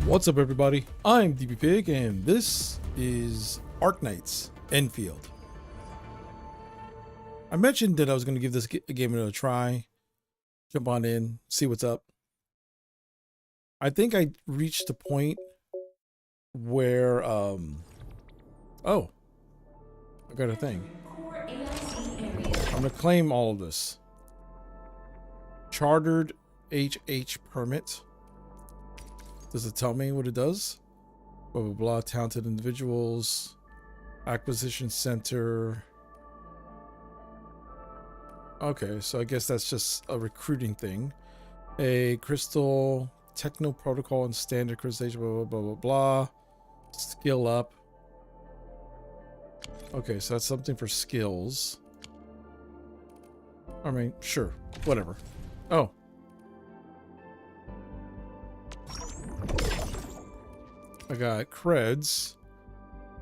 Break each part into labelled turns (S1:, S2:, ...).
S1: What's up, everybody? I'm DBFig, and this is Arknights, Endfield. I mentioned that I was going to give this game another try, jump on in, see what's up. I think I reached a point where, oh, I got a thing. I'm going to claim all of this. Chartered HH permit. Does it tell me what it does? Blah, blah, blah. Talented individuals. Acquisition center. Okay, so I guess that's just a recruiting thing. A crystal, techno protocol, and standard crystallization, blah, blah, blah, blah, blah. Skill up. Okay, so that's something for skills. I mean, sure. Whatever. Oh. I got creds.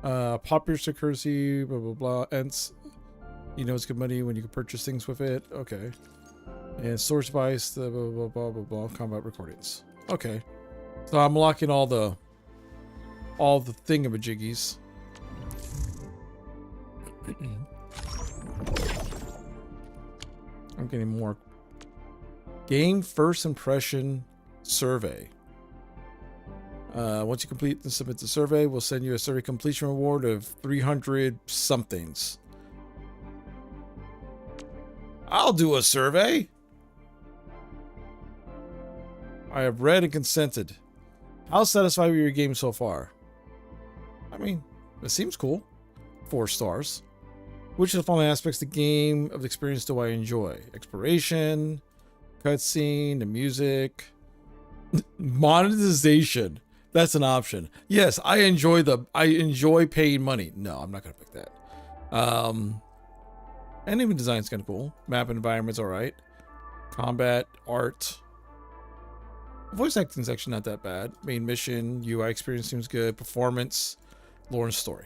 S1: Popular security, blah, blah, blah. And you know it's good money when you can purchase things with it. Okay. And source device, blah, blah, blah, blah, blah, blah. Combat recordings. Okay. So I'm locking all the thingamajiggies. I'm getting more. Game first impression survey. Once you complete and submit the survey, we'll send you a survey completion reward of 300 somethings. I'll do a survey. I have read and consented. How satisfied with your game so far? I mean, it seems cool. 4 stars. Which of the following aspects of the game of the experience do I enjoy? Exploration, cutscene, the music, monetization. That's an option. Yes, I enjoy paying money. No, I'm not gonna pick that. Enemy design's kind of cool. Map and environment's all right. Combat, art, voice acting's actually not that bad. Main mission, UI experience seems good. Performance, lore and story.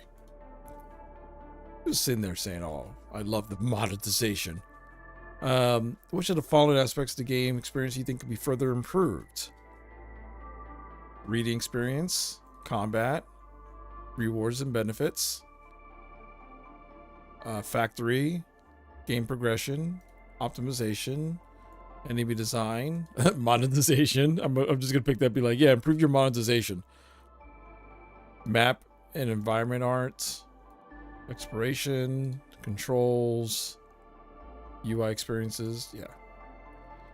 S1: Just sitting there saying, "Oh, I love the monetization." Which of the following aspects of the game experience do you think could be further improved? Reading experience, combat, rewards and benefits, factory, game progression, optimization, enemy design, monetization. I'm just gonna pick that. Be like, yeah, improve your monetization. Map and environment art, exploration, controls, UI experiences. Yeah.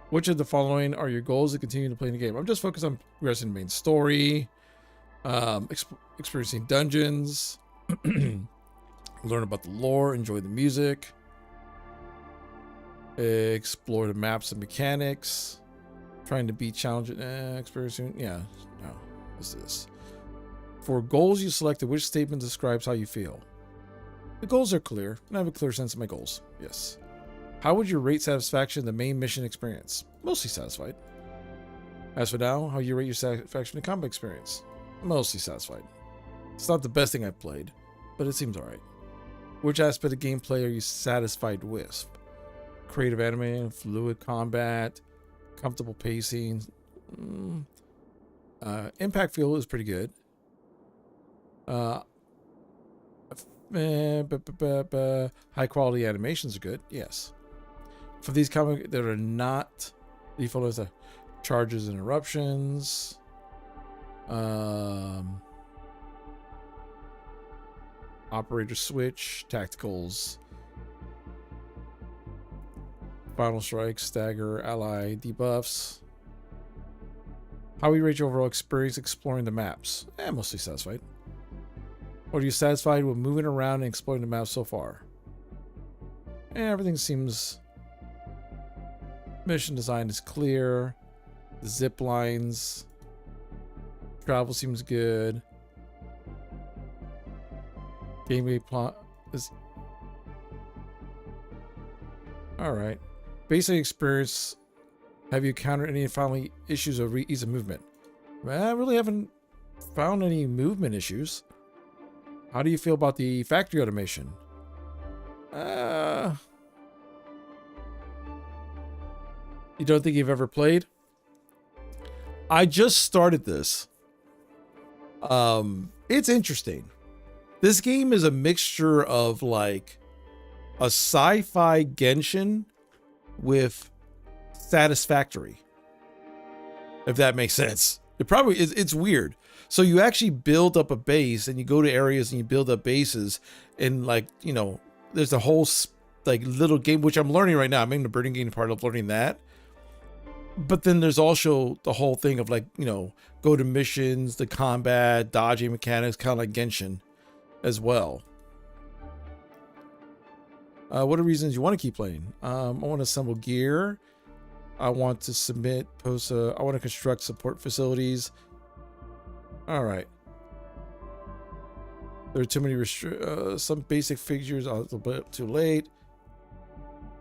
S1: Which of the following are your goals to continue to play the game? I'm just focused on progressing the main story, experiencing dungeons, learn about the lore, enjoy the music, explore the maps and mechanics, trying to beat challenges, experiencing, yeah, no, what's this? For goals you selected, which statement describes how you feel? The goals are clear, and I have a clear sense of my goals, yes. How would you rate satisfaction in the main mission experience? Mostly satisfied. As for now, how you rate your satisfaction in combat experience? Mostly satisfied. It's not the best thing I've played, but it seems alright. Which aspect of gameplay are you satisfied with? Creative animation, fluid combat, comfortable pacing. Impact feel is pretty good. High quality animations are good, yes. For these comics that are not default as charges and interruptions, operator switch, tacticals, final strike, stagger, ally debuffs. How we rate your overall experience exploring the maps? Mostly satisfied. Are you satisfied with moving around and exploring the map so far? Everything seems... Mission design is clear. The zip lines. Travel seems good. Gameplay plot is... Alright. Basic experience. Have you encountered any final issues of ease of movement? I really haven't found any movement issues. How do you feel about the factory automation? You don't think you've ever played? I just started this. It's interesting. This game is a mixture of like a sci-fi Genshin with Satisfactory, if that makes sense. It probably is. It's weird. So you actually build up a base and you go to areas and you build up bases, and like, you know, there's a whole like little game, which I'm learning right now. I'm in the birding game part of learning that. But then there's also the whole thing of like, you know, go to missions, the combat, dodging mechanics, kind of like Genshin as well. What are reasons you want to keep playing? I want to assemble gear. I want to submit post. I want to construct support facilities. All right. There are too many some basic figures are a little bit too late.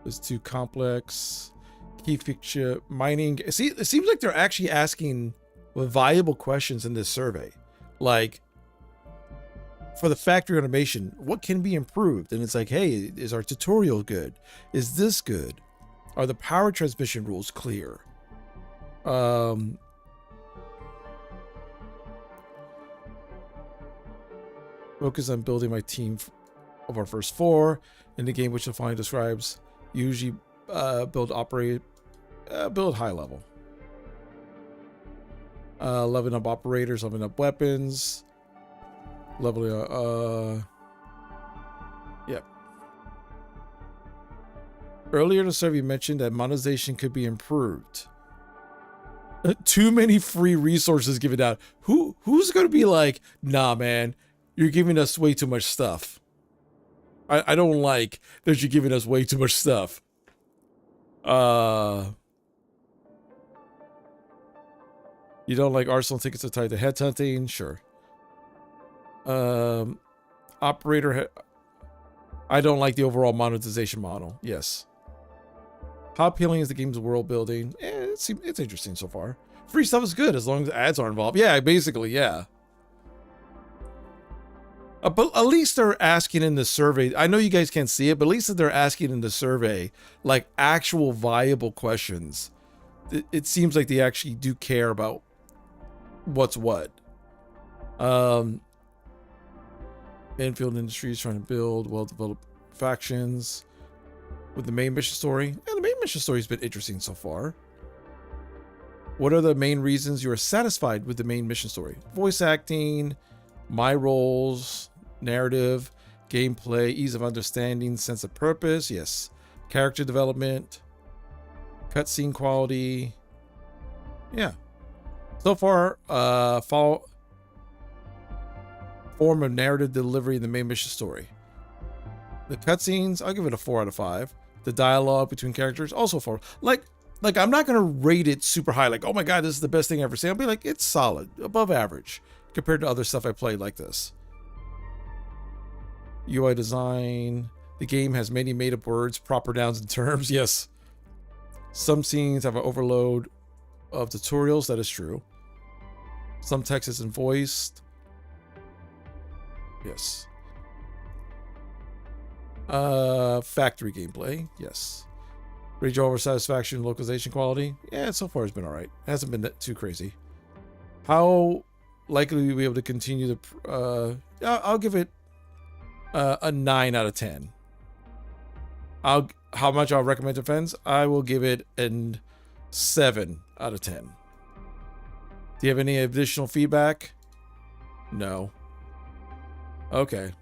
S1: It's too complex. Key feature mining. See, it seems like they're actually asking valuable questions in this survey. Like, for the factory automation, what can be improved? And it's like, hey, is our tutorial good? Is this good? Are the power transmission rules clear? Focus on building my team of our first 4 in the game, which the following describes. Usually build high level. Leveling up operators, leveling up weapons, leveling yep. Earlier in the survey, you mentioned that monetization could be improved. Too many free resources given out. Who's going to be like, nah, man, you're giving us way too much stuff. I don't like that you're giving us way too much stuff. You don't like Arsenal tickets are tied to headhunting? Sure. Operator. I don't like the overall monetization model. Yes. How appealing is the game's world building? It's interesting so far. Free stuff is good as long as ads are involved. Yeah, basically, yeah. But at least they're asking in the survey. I know you guys can't see it, but at least they're asking in the survey like actual viable questions. It seems like they actually do care about what's what. Endfield Industries trying to build well-developed factions with the main mission story. And the main mission story has been interesting so far. What are the main reasons you are satisfied with the main mission story? Voice acting, my roles, narrative, gameplay, ease of understanding, sense of purpose. Yes. Character development, cutscene quality. Yeah. So far, form of narrative delivery in the main mission story. The cutscenes, I'll give it a 4 out of 5. The dialogue between characters, also 4. Like I'm not gonna rate it super high. Like, oh my god, this is the best thing I've ever seen. I'll be like, it's solid, above average compared to other stuff I played like this. UI design. The game has many made-up words, proper nouns, and terms. Yes. Some scenes have an overload of tutorials. That is true. Some text isn't voiced. Yes. Factory gameplay. Yes. Range over satisfaction, localization quality. Yeah, so far it's been all right. It hasn't been too crazy. How likely will we be able to continue the... I'll give it a 9 out of 10. How much I'll recommend to friends? I will give it a 7 out of 10. Do you have any additional feedback? No. Okay.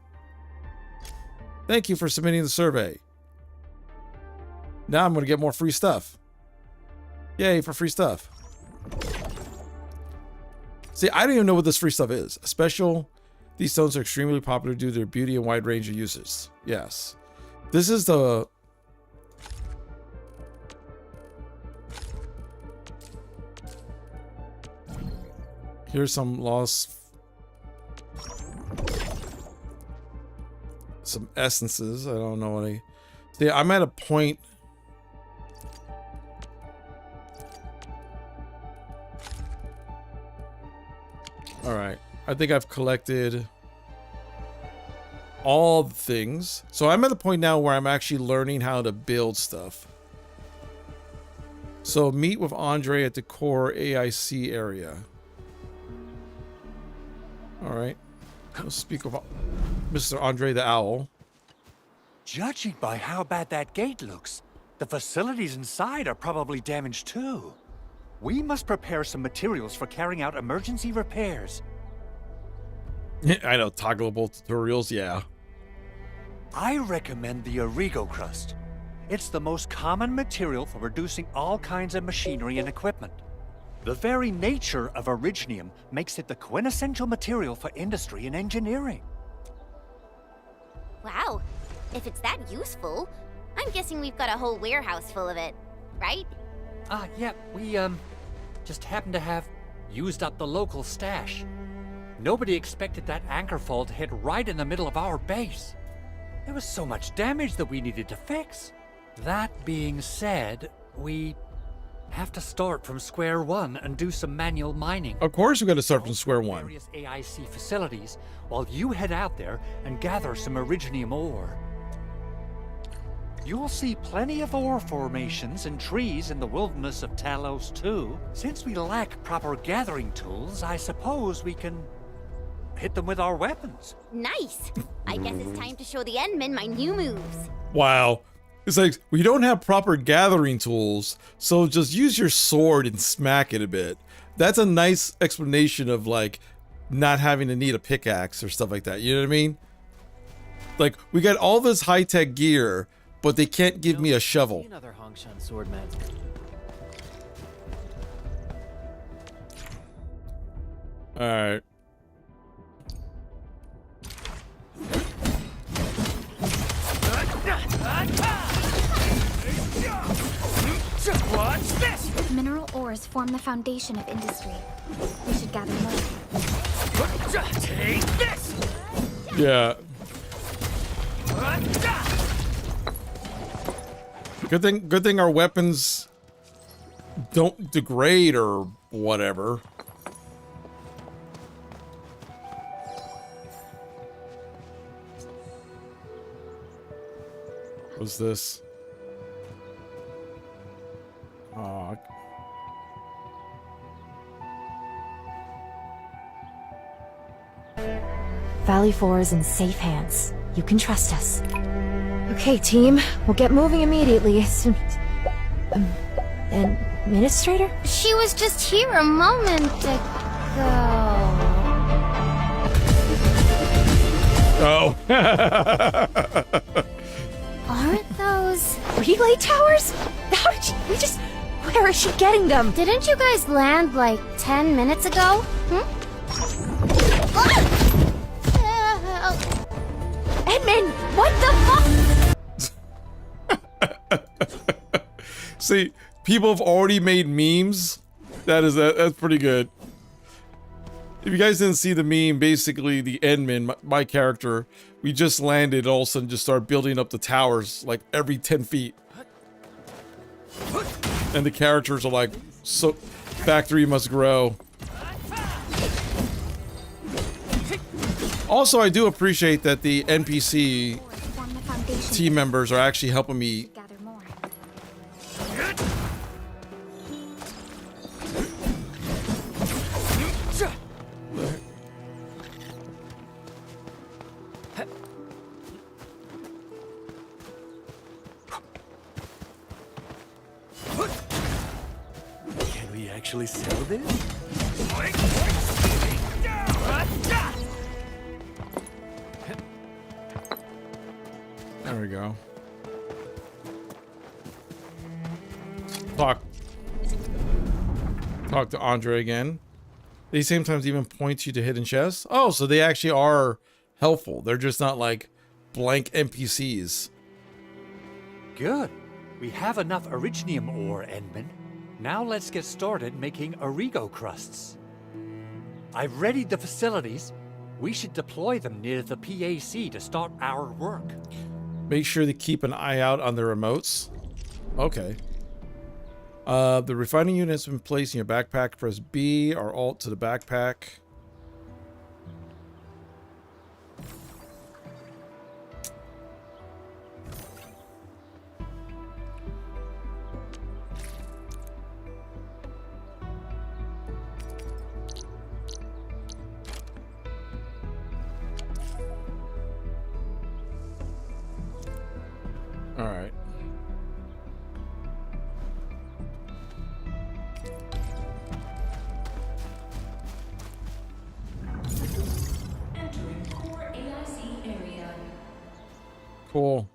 S1: Thank you for submitting the survey. Now I'm going to get more free stuff. Yay for free stuff. See, I don't even know what this free stuff is. Special. These stones are extremely popular due to their beauty and wide range of uses. Yes. This is the... Here's some lost... Some essences. I don't know what I... See, I'm at a point... Alright. I think I've collected all the things. So I'm at the point now where I'm actually learning how to build stuff. So meet with Andre at the core AIC area. All right. Let's speak about Mr. Andre the Owl.
S2: Judging by how bad that gate looks, the facilities inside are probably damaged too. We must prepare some materials for carrying out emergency repairs.
S1: I know, toggleable tutorials, yeah.
S2: I recommend the Origo crust. It's the most common material for producing all kinds of machinery and equipment. The very nature of originium makes it the quintessential material for industry and engineering.
S3: Wow, if it's that useful, I'm guessing we've got a whole warehouse full of it, right?
S2: Yeah, we, just happen to have used up the local stash. Nobody expected that anchor fall to hit right in the middle of our base. There was so much damage that we needed to fix. That being said, we have to start from square one and do some manual mining.
S1: Of course we got to start from square one.
S2: Various AIC facilities, while you head out there and gather some originium ore. You'll see plenty of ore formations and trees in the wilderness of Talos too. Since we lack proper gathering tools, I suppose we can hit them with our weapons.
S3: Nice! I guess it's time to show the Endmen my new moves.
S1: Wow. It's like, we don't have proper gathering tools, so just use your sword and smack it a bit. That's a nice explanation of, like, not having to need a pickaxe or stuff like that. You know what I mean? Like, we got all this high-tech gear, but they can't give me a shovel.
S4: Another Hongshan swordman.
S1: Alright.
S2: Watch this!
S5: Mineral ores form the foundation of industry. We should gather more.
S2: Take this!
S1: Yeah. Good thing our weapons don't degrade or whatever. What's this? Oh.
S6: Valley 4 is in safe hands. You can trust us. Okay, team. We'll get moving immediately. Administrator?
S5: She was just here a moment ago.
S1: Oh.
S5: Aren't those...
S6: Relay towers? How did she... Where is she getting them?
S5: Didn't you guys land like 10 minutes ago?
S6: Edmund! What the fuck?
S1: See, people have already made memes. That's pretty good. If you guys didn't see the meme, basically the Endman, my character, we just landed, all of a sudden just started building up the towers like every 10 feet. And the characters are like, so factory must grow. Also, I do appreciate that the NPC team members are actually helping me
S5: Gather more.
S2: Can we actually sell this?
S1: There we go. Talk to Andre again. They sometimes even point you to hidden chests. Oh, so they actually are helpful. They're just not like blank NPCs.
S2: Good. We have enough originium ore, Endman. Now let's get started making Origo crusts. I've readied the facilities. We should deploy them near the PAC to start our work.
S1: Make sure to keep an eye out on the remotes. Okay. The refining unit has been placed in your backpack. Press B or Alt to the backpack. cool.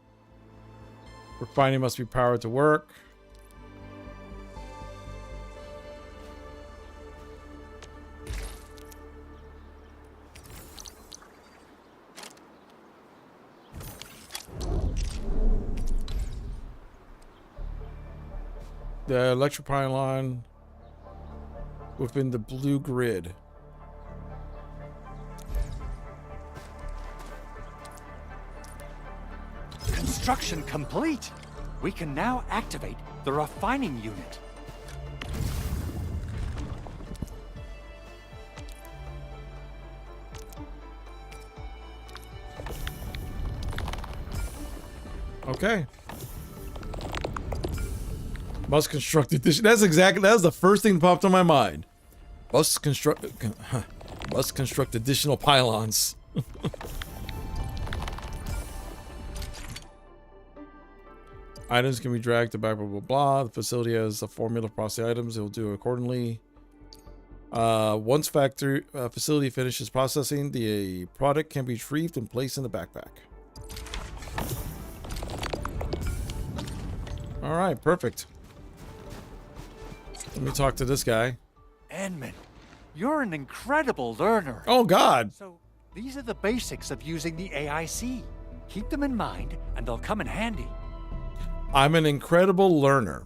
S1: Refining must be powered to work. The electric pylon within the blue grid.
S2: Construction complete. We can now activate the refining unit.
S1: Okay. Must construct addition. That's the first thing that popped on my mind. Must construct additional pylons. Items can be dragged to back, blah, blah, blah. The facility has a formula to process the items. It will do accordingly. Once factory facility finishes processing, the product can be retrieved and placed in the backpack. All right, perfect. Let me talk to this guy.
S2: Enman, you're an incredible learner.
S1: Oh, God.
S2: So these are the basics of using the AIC. Keep them in mind, and they'll come in handy.
S1: I'm an incredible learner.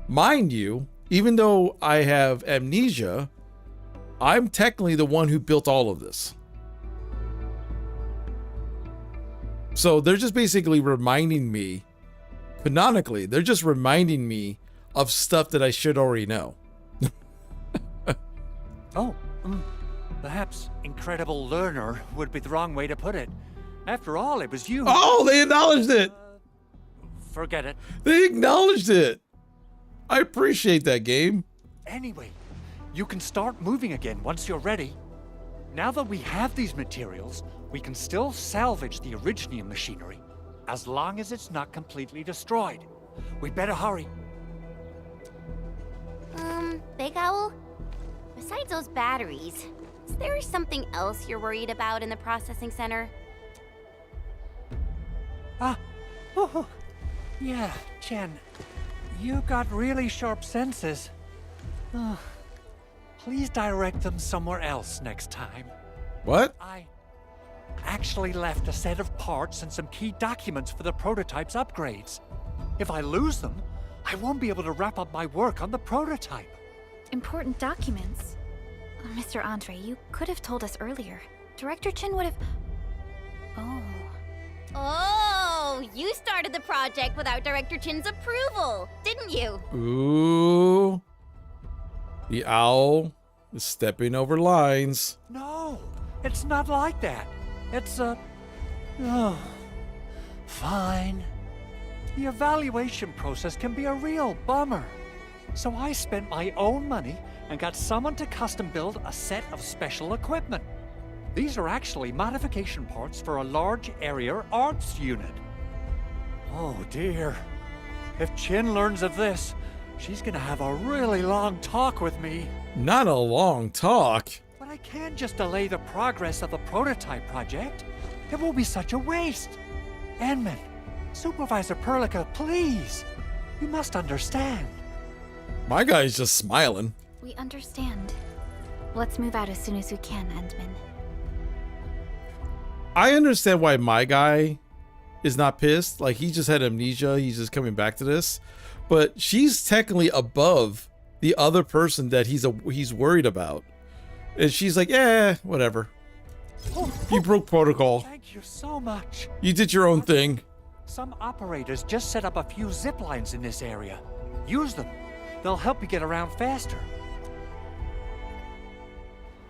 S1: Mind you, even though I have amnesia, I'm technically the one who built all of this. So they're just basically reminding me, canonically, they're just reminding me of stuff that I should already know.
S2: Perhaps incredible learner would be the wrong way to put it. After all, it was you.
S1: Oh, they acknowledged it.
S2: Forget it.
S1: They acknowledged it. I appreciate that, game.
S2: Anyway, you can start moving again once you're ready. Now that we have these materials, we can still salvage the Originium machinery, as long as it's not completely destroyed. We better hurry.
S3: Big Owl? Besides those batteries, is there something else you're worried about in the processing center?
S2: Yeah, Jen. You got really sharp senses. Please direct them somewhere else next time.
S1: What?
S2: I actually left a set of parts and some key documents for the prototype's upgrades. If I lose them, I won't be able to wrap up my work on the prototype.
S5: Important documents. Mr. Andre, you could have told us earlier. Director Chin would have...
S3: Oh, you started the project without Director Chin's approval, didn't you?
S1: Ooh. The owl is stepping over lines.
S2: No, it's not like that. It's fine. The evaluation process can be a real bummer. So I spent my own money and got someone to custom build a set of special equipment. These are actually modification parts for a large area arts unit. Oh dear. If Chin learns of this, she's gonna have a really long talk with me.
S1: Not a long talk.
S2: But I can't just delay the progress of the prototype project. It will be such a waste. Enman, Supervisor Perlica, please. You must understand.
S1: My guy's just smiling.
S5: We understand. Let's move out as soon as we can, Endman.
S1: I understand why my guy is not pissed. Like, he just had amnesia. He's just coming back to this. But she's technically above the other person that he's worried about. And she's like, yeah, whatever. You broke protocol.
S2: Thank you so much.
S1: You did your own thing.
S2: Some operators just set up a few zip lines in this area. Use them. They'll help you get around faster.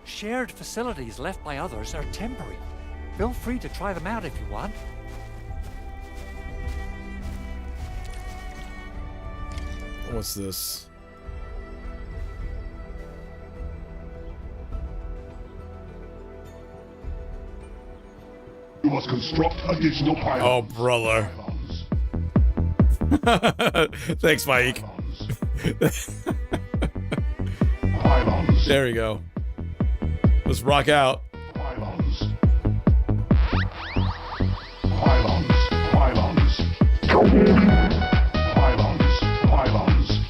S2: Shared facilities left by others are temporary. Feel free to try them out if you want.
S1: What's this?
S4: You must construct additional pylons.
S1: Oh, brother. Thanks, Mike.
S4: Pylons.
S1: There we go. Let's rock out.
S4: Pylons. Pylons. Pylons. Pylons, pylons.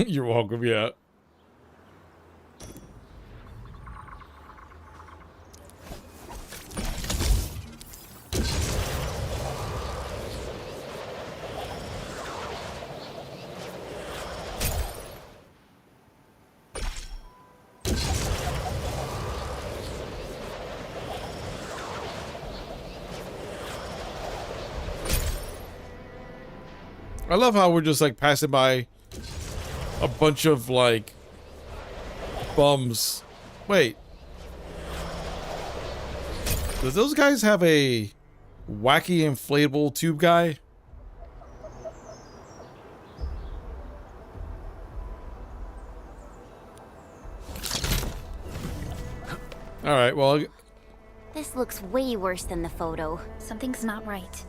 S1: You're welcome, yeah. I love how we're just like passing by a bunch of like bums. Wait. Does those guys have a wacky inflatable tube guy? All right, well,
S3: This looks way worse than the photo.
S5: Something's not right.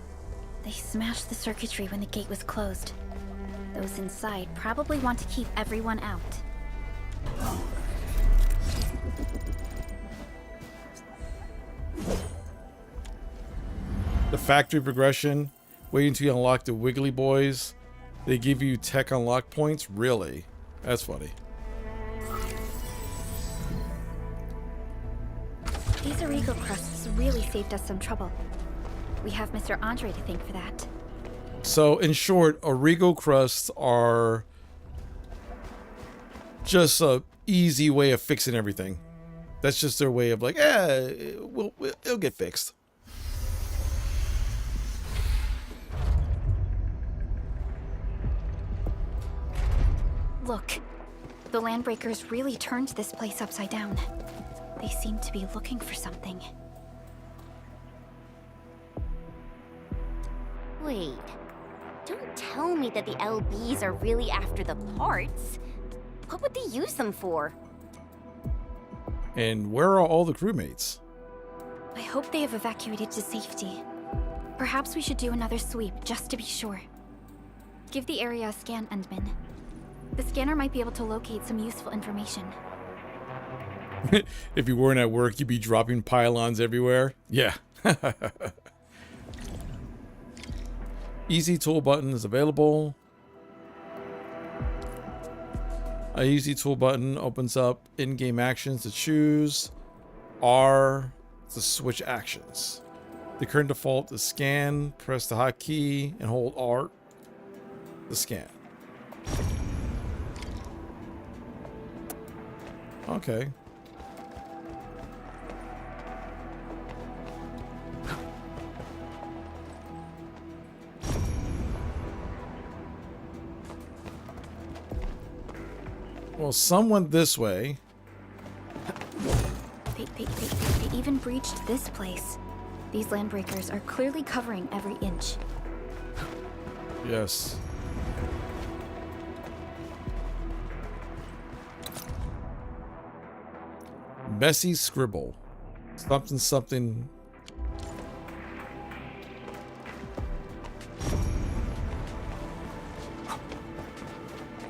S5: They smashed the circuitry when the gate was closed. Those inside probably want to keep everyone out.
S1: the factory progression, wait until you unlock the Wiggly Boys. They give you tech unlock points? Really? That's funny.
S5: These Origo crusts really saved us some trouble. We have Mr. Andre to thank for that.
S1: So, in short, Origo crusts are just a easy way of fixing everything. That's just their way of like, it'll get fixed.
S5: Look, the Landbreakers really turned this place upside down. They seem to be looking for something.
S3: Wait, don't tell me that the LBs are really after the parts. What would they use them for?
S1: And where are all the crewmates?
S5: I hope they have evacuated to safety. Perhaps we should do another sweep, just to be sure. Give the area a scan, Endman. The scanner might be able to locate some useful information.
S1: If you weren't at work, you'd be dropping pylons everywhere. Yeah. Easy tool button is available. A easy tool button opens up in-game actions to choose. R to switch actions. The current default is scan. Press the hotkey and hold R to scan. Okay. Well, some went this way.
S5: They even breached this place. These Landbreakers are clearly covering every inch.
S1: Yes. Messy scribble. Something, something.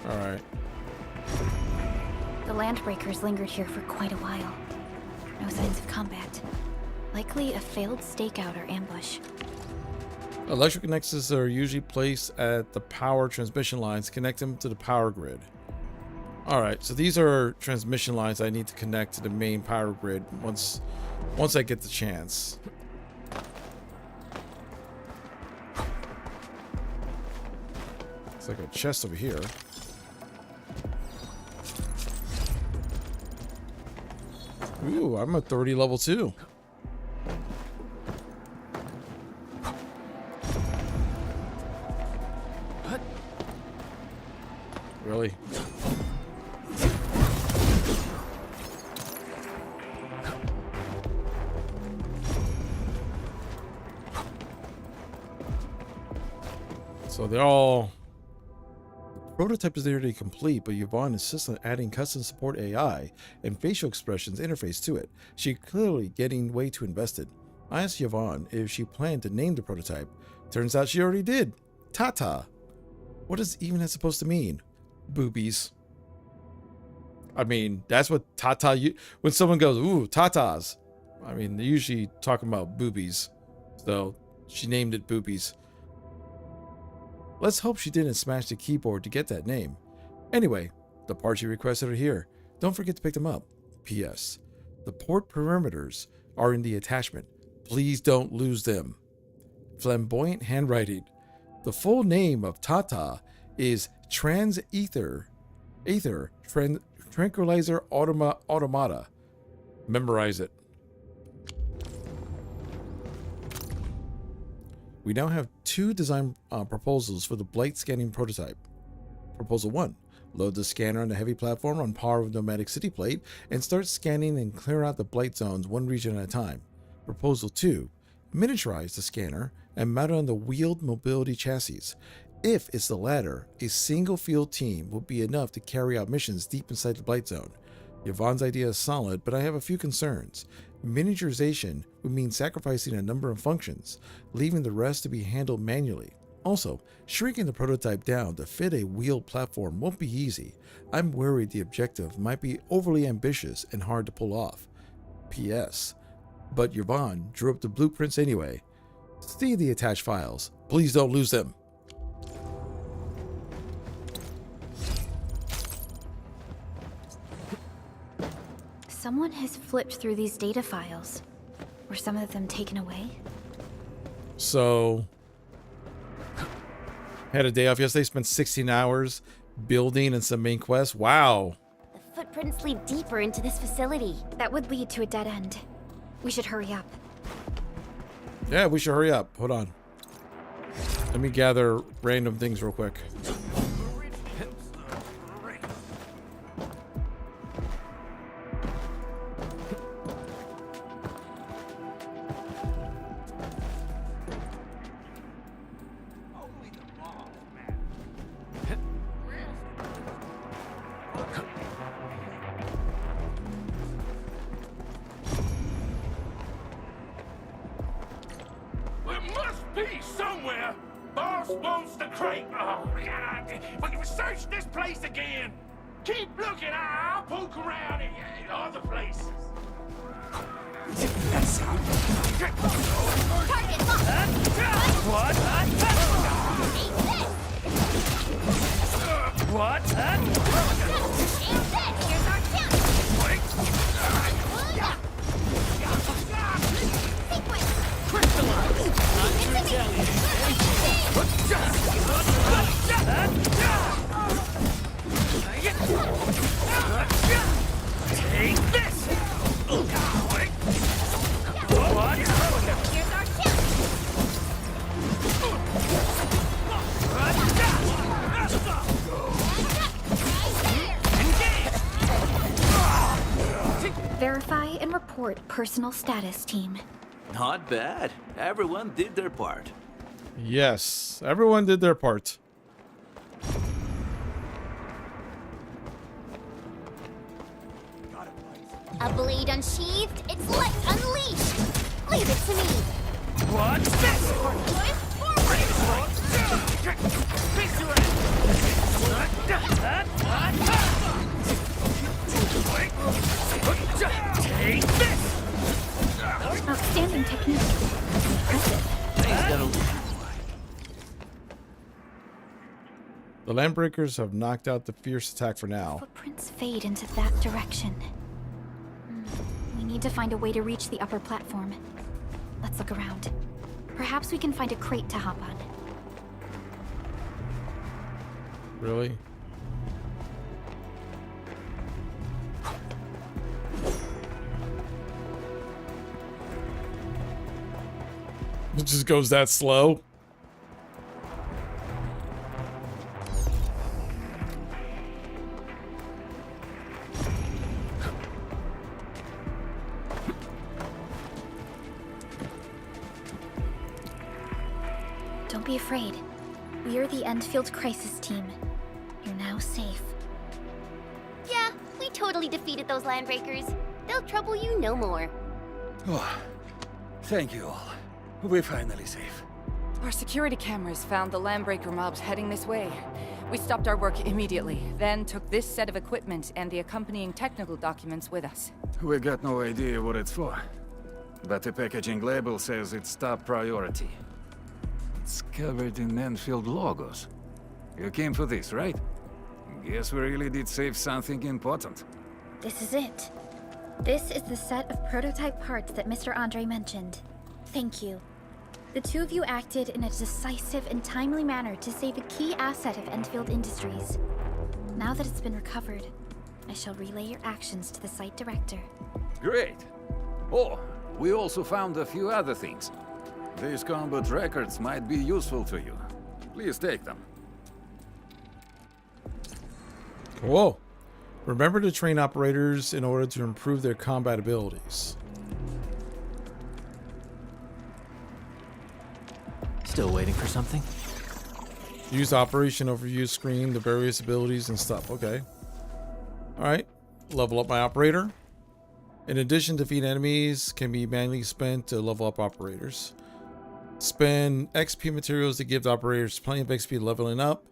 S1: All right.
S5: The Landbreakers lingered here for quite a while. No signs of combat. Likely a failed stakeout or ambush.
S1: Electrical nexuses are usually placed at the power transmission lines. Connect them to the power grid. All right, so these are transmission lines I need to connect to the main power grid once I get the chance. It's like a chest over here. Ooh, I'm a 30 level 2. Really? So they're all... The prototype is nearly complete, but Yvonne insists on adding custom support AI and facial expressions interface to it. She's clearly getting way too invested. I asked Yvonne if she planned to name the prototype. Turns out she already did. Tata. What is even that supposed to mean? Boobies. I mean, that's what Tata... When someone goes, ooh, Tatas. I mean, they're usually talking about boobies. So, she named it Boobies. Let's hope she didn't smash the keyboard to get that name. Anyway, the parts you requested are here. Don't forget to pick them up. P.S. The port perimeters are in the attachment. Please don't lose them. Flamboyant handwriting. The full name of Tata is Tranquilizer Automata. Memorize it. We now have 2 design proposals for the blight scanning prototype. Proposal 1. Load the scanner on the heavy platform on par with Nomadic City Plate and start scanning and clear out the blight zones one region at a time. Proposal 2. Miniaturize the scanner and mount it on the wheeled mobility chassis. If it's the latter, a single field team will be enough to carry out missions deep inside the blight zone. Yvonne's idea is solid, but I have a few concerns. Miniaturization would mean sacrificing a number of functions, leaving the rest to be handled manually. Also, shrinking the prototype down to fit a wheeled platform won't be easy. I'm worried the objective might be overly ambitious and hard to pull off. P.S. But Yvonne drew up the blueprints anyway. See the attached files. Please don't lose them.
S5: Someone has flipped through these data files. Were some of them taken away?
S1: So, had a day off yesterday, spent 16 hours building and some main quests. Wow.
S3: The footprints lead deeper into this facility.
S5: That would lead to a dead end. We should hurry up.
S1: Yeah, we should hurry up. Hold on. Let me gather random things real quick.
S7: Search this place again. Keep looking. I'll poke around in other places.
S3: Target locked.
S7: What? What?
S3: Here's our chance. Sequence.
S7: Crystallize. Not to Take this! What?
S3: Here's our chance.
S5: Verify and report personal status, team.
S8: Not bad. Everyone did their part.
S1: Yes, everyone did their part.
S3: A blade unsheathed, its light unleashed. Leave it to me.
S7: What's this? Take this!
S5: Outstanding technique. Impressive.
S1: The Landbreakers have knocked out the fierce attack for now.
S5: Footprints fade into that direction. We need to find a way to reach the upper platform. Let's look around. Perhaps we can find a crate to hop on.
S1: Really? It just goes that slow.
S5: Don't be afraid. We are the Endfield crisis team. You're now safe.
S3: Yeah, we totally defeated those Landbreakers. They'll trouble you no more.
S9: Oh, thank you all. We're finally safe. Our security cameras found the Landbreaker mobs heading this way. We stopped our work immediately, then took this set of equipment and the accompanying technical documents with us.
S10: We got no idea what it's for, but the packaging label says it's top priority. It's covered in Endfield logos. You came for this, right? Guess we really did save something important.
S5: This is it. This is the set of prototype parts that Mr. Andre mentioned. Thank you. The two of you acted in a decisive and timely manner to save a key asset of Endfield Industries. Now that it's been recovered, I shall relay your actions to the site director.
S10: Great. Oh, we also found a few other things. These combat records might be useful to you. Please take them.
S1: Whoa. Remember to train operators in order to improve their combat abilities.
S11: Still waiting for something?
S1: Use the operation overview screen, the various abilities and stuff. Okay. Alright. Level up my operator. In addition, defeat enemies can be manually spent to level up operators. Spend XP materials to give the operators plenty of XP leveling up.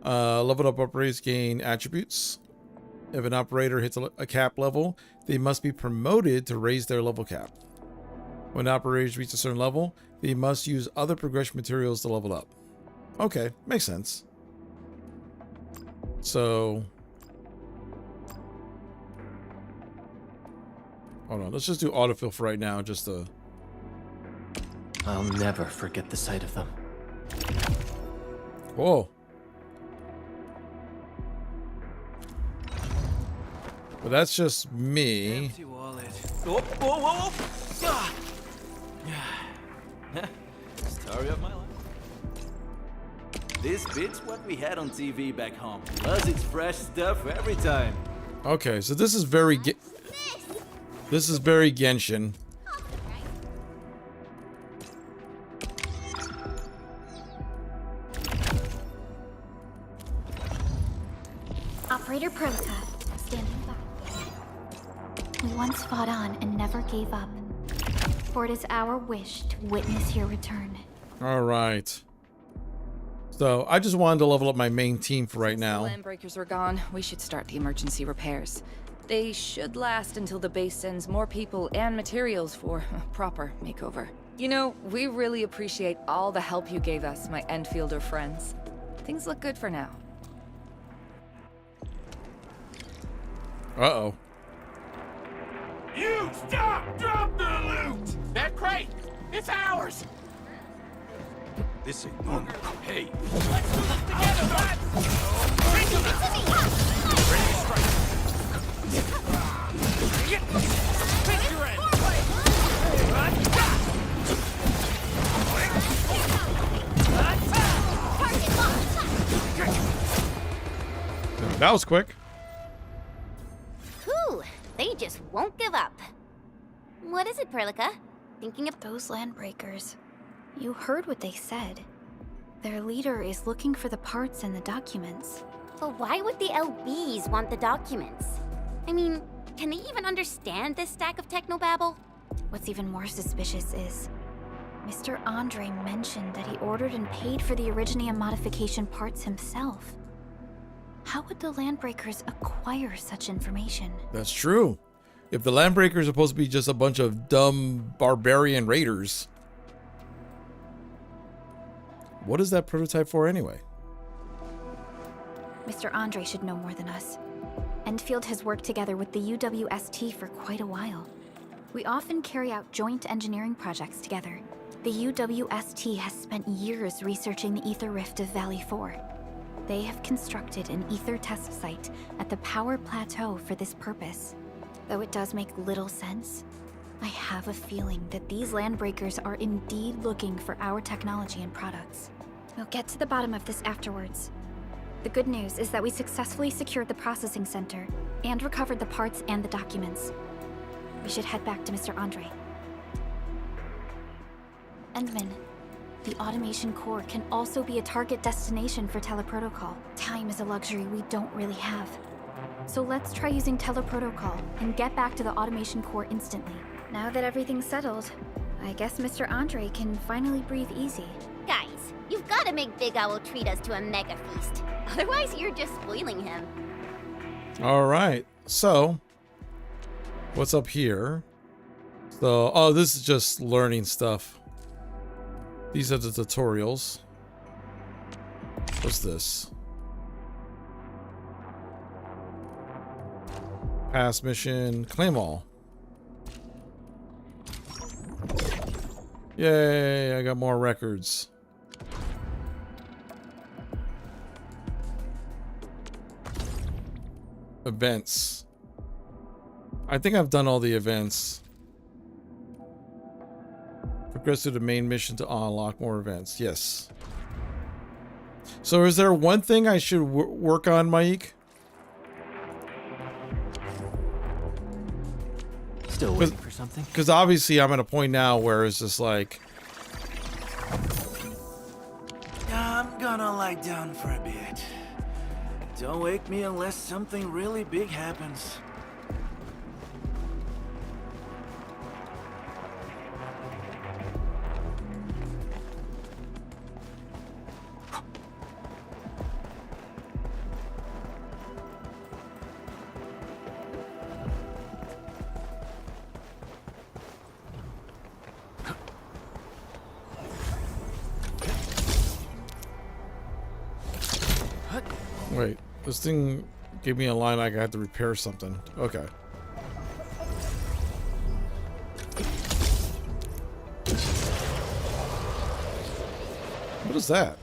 S1: Leveled up operators gain attributes. If an operator hits a cap level, they must be promoted to raise their level cap. When operators reach a certain level, they must use other progression materials to level up. Okay, makes sense. So, hold on, let's just do autofill for right now, just to...
S11: I'll never forget the sight of them.
S1: Whoa. But that's just me.
S8: Whoa, whoa, whoa, whoa. Story of my life. This bit's what we had on TV back home. Plus, it's fresh stuff every time.
S1: Okay, so this is very this is very Genshin.
S5: Operator Prota, standing by. We once fought on and never gave up. For it is our wish to witness your return.
S1: All right. So I just wanted to level up my main team for right now.
S9: The Landbreakers are gone. We should start the emergency repairs. They should last until the base sends more people and materials for a proper makeover. You know, we really appreciate all the help you gave us, my Endfielder friends. Things look good for now.
S1: Uh-oh.
S7: You stop! Drop the loot! That crate! It's ours!
S10: This ain't normal. Hey.
S7: Let's do this together, lads! Bring it to me! Ready to strike! Take your end!
S1: That was quick.
S3: Whew, they just won't give up. What is it, Perlica? Thinking of
S5: Those Landbreakers. You heard what they said. Their leader is looking for the parts and the documents.
S3: But why would the LBs want the documents? I mean, can they even understand this stack of technobabble?
S5: What's even more suspicious is Mr. Andre mentioned that he ordered and paid for the Originium modification parts himself. How would the Landbreakers acquire such information?
S1: That's true. If the Landbreakers are supposed to be just a bunch of dumb barbarian raiders, what is that prototype for anyway?
S5: Mr. Andre should know more than us. Endfield has worked together with the UWST for quite a while. We often carry out joint engineering projects together. The UWST has spent years researching the Ether Rift of Valley 4. They have constructed an ether test site at the Power Plateau for this purpose. Though it does make little sense, I have a feeling that these Landbreakers are indeed looking for our technology and products. We'll get to the bottom of this afterwards. The good news is that we successfully secured the processing center and recovered the parts and the documents. We should head back to Mr. Andre. Endman, the automation core can also be a target destination for teleprotocol. Time is a luxury we don't really have. So let's try using teleprotocol and get back to the automation core instantly. Now that everything's settled, I guess Mr. Andre can finally breathe easy.
S3: Guys, you've got to make Big Owl treat us to a mega feast. Otherwise, you're just spoiling him.
S1: All right. So, what's up here? So, oh, this is just learning stuff. These are the tutorials. What's this? Past mission, claim all. Yay, I got more records. Events. I think I've done all the events. Progress to the main mission to unlock more events. Yes. So is there one thing I should work on, Mike?
S11: Still waiting for something?
S1: Because obviously I'm at a point now where it's just like...
S8: I'm gonna lie down for a bit. Don't wake me unless something really big happens.
S1: Wait, this thing gave me a line like I had to repair something. Okay. What is that?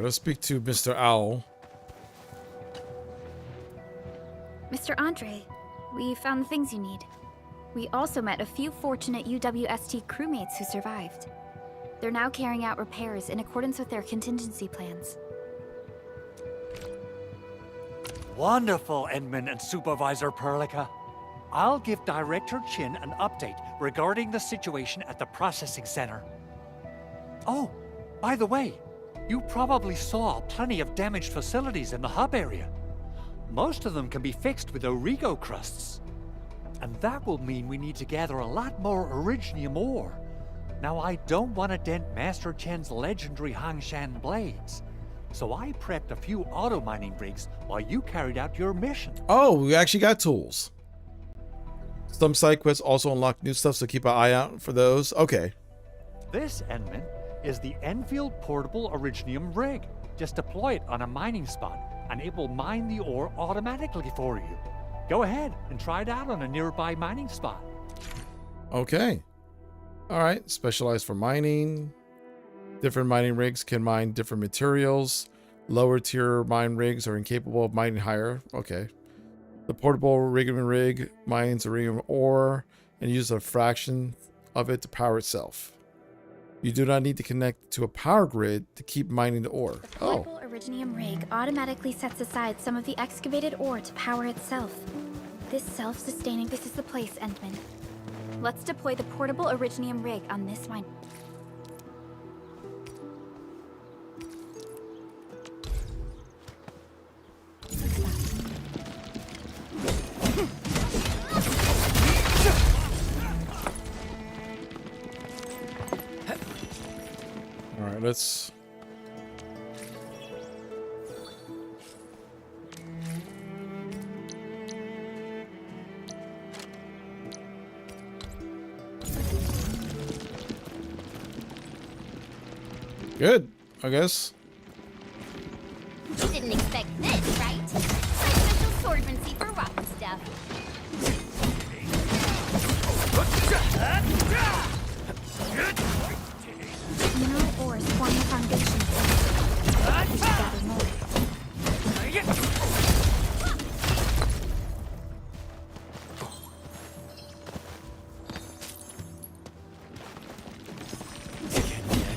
S1: Let's speak to Mr. Owl.
S5: Mr. Andre, we found the things you need. We also met a few fortunate UWST crewmates who survived. They're now carrying out repairs in accordance with their contingency plans.
S2: Wonderful, Edmund and Supervisor Perlica. I'll give Director Chin an update regarding the situation at the processing center. Oh, by the way, you probably saw plenty of damaged facilities in the hub area. Most of them can be fixed with Origo crusts. And that will mean we need to gather a lot more Originium ore. Now, I don't want to dent Master Chen's legendary Hangshan blades, so I prepped a few auto mining rigs while you carried out your mission.
S1: Oh, we actually got tools. Some side quests also unlock new stuff, so keep an eye out for those. Okay.
S2: This, Enman, is the Endfield portable Originium rig. Just deploy it on a mining spot, and it will mine the ore automatically for you. Go ahead and try it out on a nearby mining spot.
S1: Okay. All right. Specialized for mining. Different mining rigs can mine different materials. Lower tier mine rigs are incapable of mining higher. Okay. The portable Originium rig mines Originium ore and uses a fraction of it to power itself. You do not need to connect to a power grid to keep mining the ore.
S5: The portable Originium rig automatically sets aside some of the excavated ore to power itself. This self-sustaining... This is the place, Endman. Let's deploy the portable Originium rig on this mine.
S1: All right, let's... Good, I guess.
S3: You didn't expect this, right? My special swordsmancy for rotten stuff.
S5: Mineral ores form the foundation. We should gather more.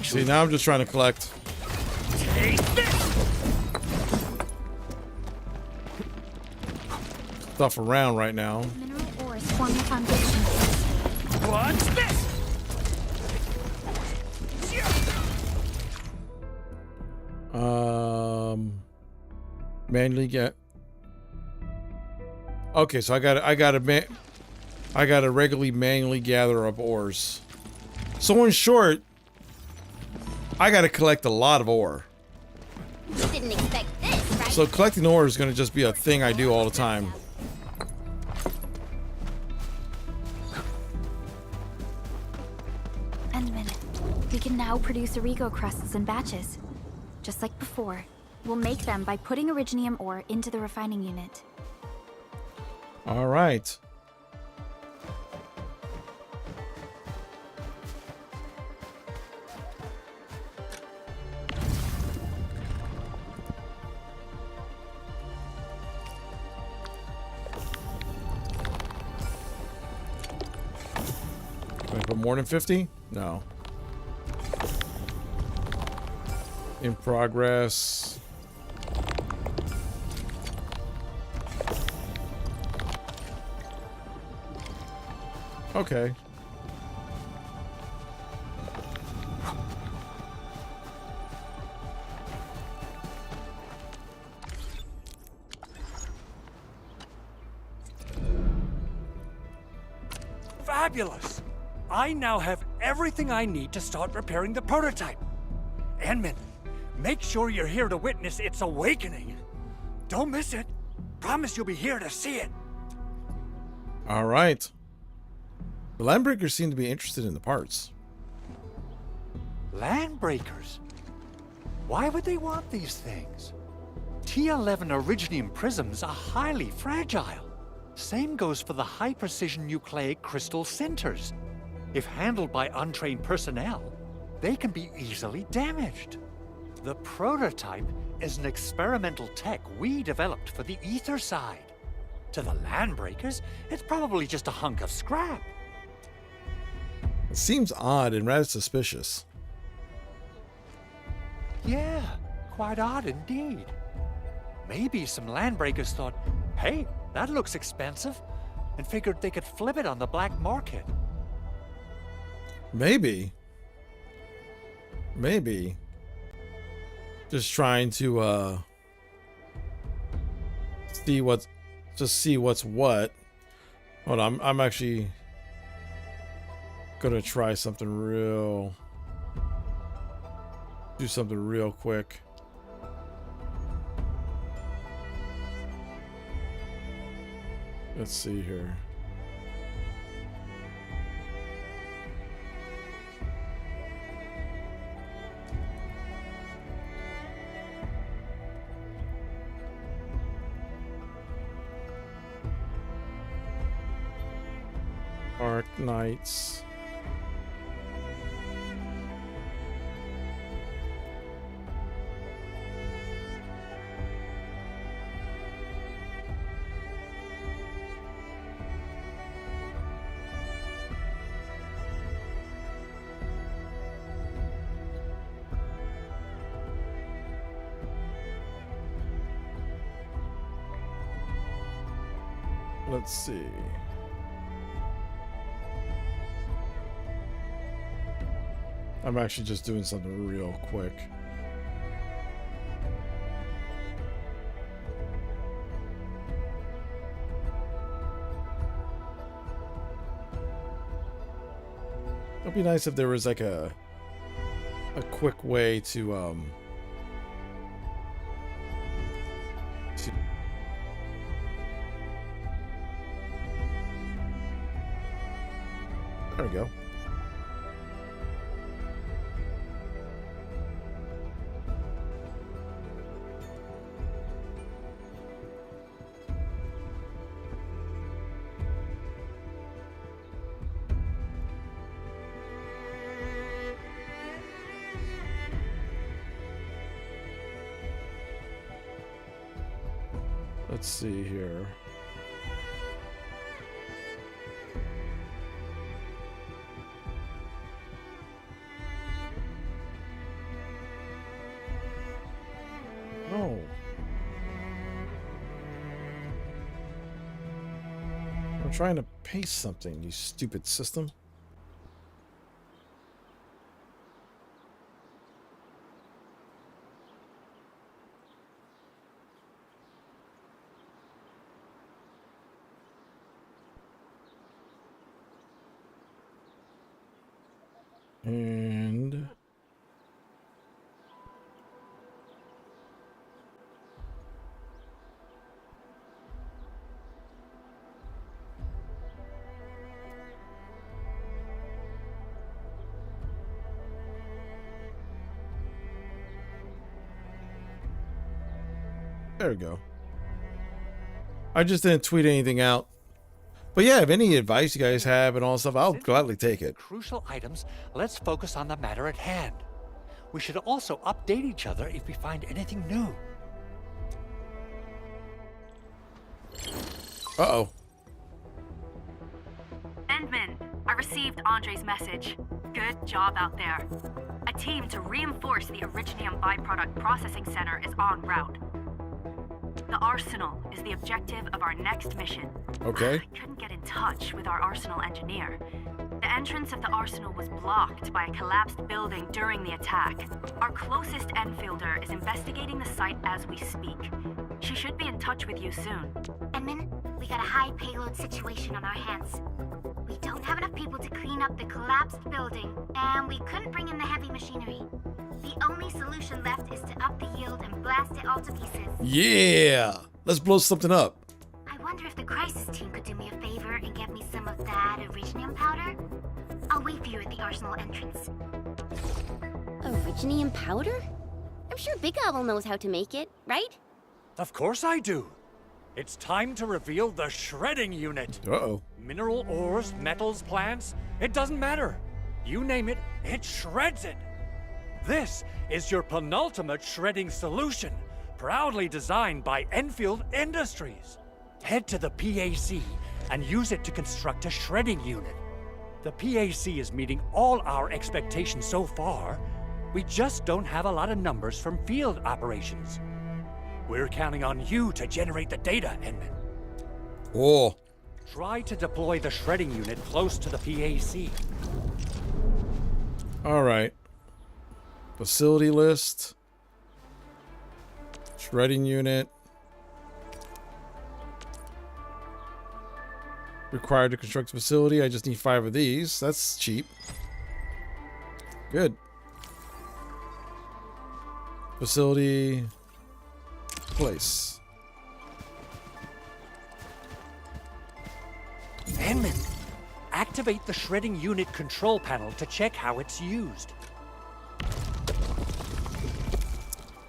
S1: See, now I'm just trying to collect. stuff around right now.
S5: Mineral ores form the foundation.
S7: What's this?
S1: Manually get. Okay, so I gotta regularly manually gather up ores. So in short, I gotta collect a lot of ore.
S3: Didn't expect this, right?
S1: So collecting ore is gonna just be a thing I do all the time.
S5: Endman, we can now produce Origo crusts in batches. Just like before, we'll make them by putting originium ore into the refining unit.
S1: All right. Can I put more than 50? No. In progress. Okay.
S7: Fabulous! I now have everything I need to start repairing the prototype. Endman, make sure you're here to witness its awakening. Don't miss it. Promise you'll be here to see it.
S1: All right. The Landbreakers seem to be interested in the parts.
S2: Landbreakers? Why would they want these things? T11 Originium prisms are highly fragile. Same goes for the high-precision nucleic crystal centers. If handled by untrained personnel, they can be easily damaged. The prototype is an experimental tech we developed for the ether side. To the Landbreakers, it's probably just a hunk of scrap.
S1: It seems odd and rather suspicious.
S2: Yeah, quite odd indeed. Maybe some Landbreakers thought, hey, that looks expensive, and figured they could flip it on the black market.
S1: Maybe. Maybe. Just trying to see what's what. Hold on, I'm actually gonna try something do something real quick. Let's see here. Arknights. Let's see. I'm actually just doing something real quick. It'd be nice if there was like a quick way to there we go. Let's see here. Oh. trying to paste something, you stupid system. And there we go. I just didn't tweet anything out. But yeah, if any advice you guys have and all stuff, I'll gladly take it.
S2: Crucial items, let's focus on the matter at hand. We should also update each other if we find anything new.
S1: Uh-oh.
S12: Endman, I received Andre's message. Good job out there. A team to reinforce the Originium byproduct processing center is en route. The Arsenal is the objective of our next mission.
S1: Okay.
S12: I couldn't get in touch with our Arsenal engineer. The entrance of the Arsenal was blocked by a collapsed building during the attack. Our closest Enfielder is investigating the site as we speak. She should be in touch with you soon.
S3: Edmund, we got a high payload situation on our hands. We don't have enough people to clean up the collapsed building, and we couldn't bring in the heavy machinery. The only solution left is to up the yield and blast it all to pieces.
S1: Yeah! Let's blow something up.
S3: I wonder if the crisis team could do me a favor and get me some of that Originium powder? I'll wait for you at the Arsenal entrance.
S13: Originium powder? I'm sure Big Owl knows how to make it, right?
S7: Of course I do. It's time to reveal the shredding unit.
S1: Uh-oh.
S7: Mineral ores, metals, plants, it doesn't matter. You name it, it shreds it. This is your penultimate shredding solution, proudly designed by Enfield Industries. Head to the PAC and use it to construct a shredding unit. The PAC is meeting all our expectations so far. We just don't have a lot of numbers from field operations. We're counting on you to generate the data, Edmund.
S1: Oh.
S7: Try to deploy the shredding unit close to the PAC.
S1: All right. Facility list. Shredding unit. Required to construct a facility. I just need 5 of these. That's cheap. Good. Facility. Place.
S2: Edmund, activate the shredding unit control panel to check how it's used.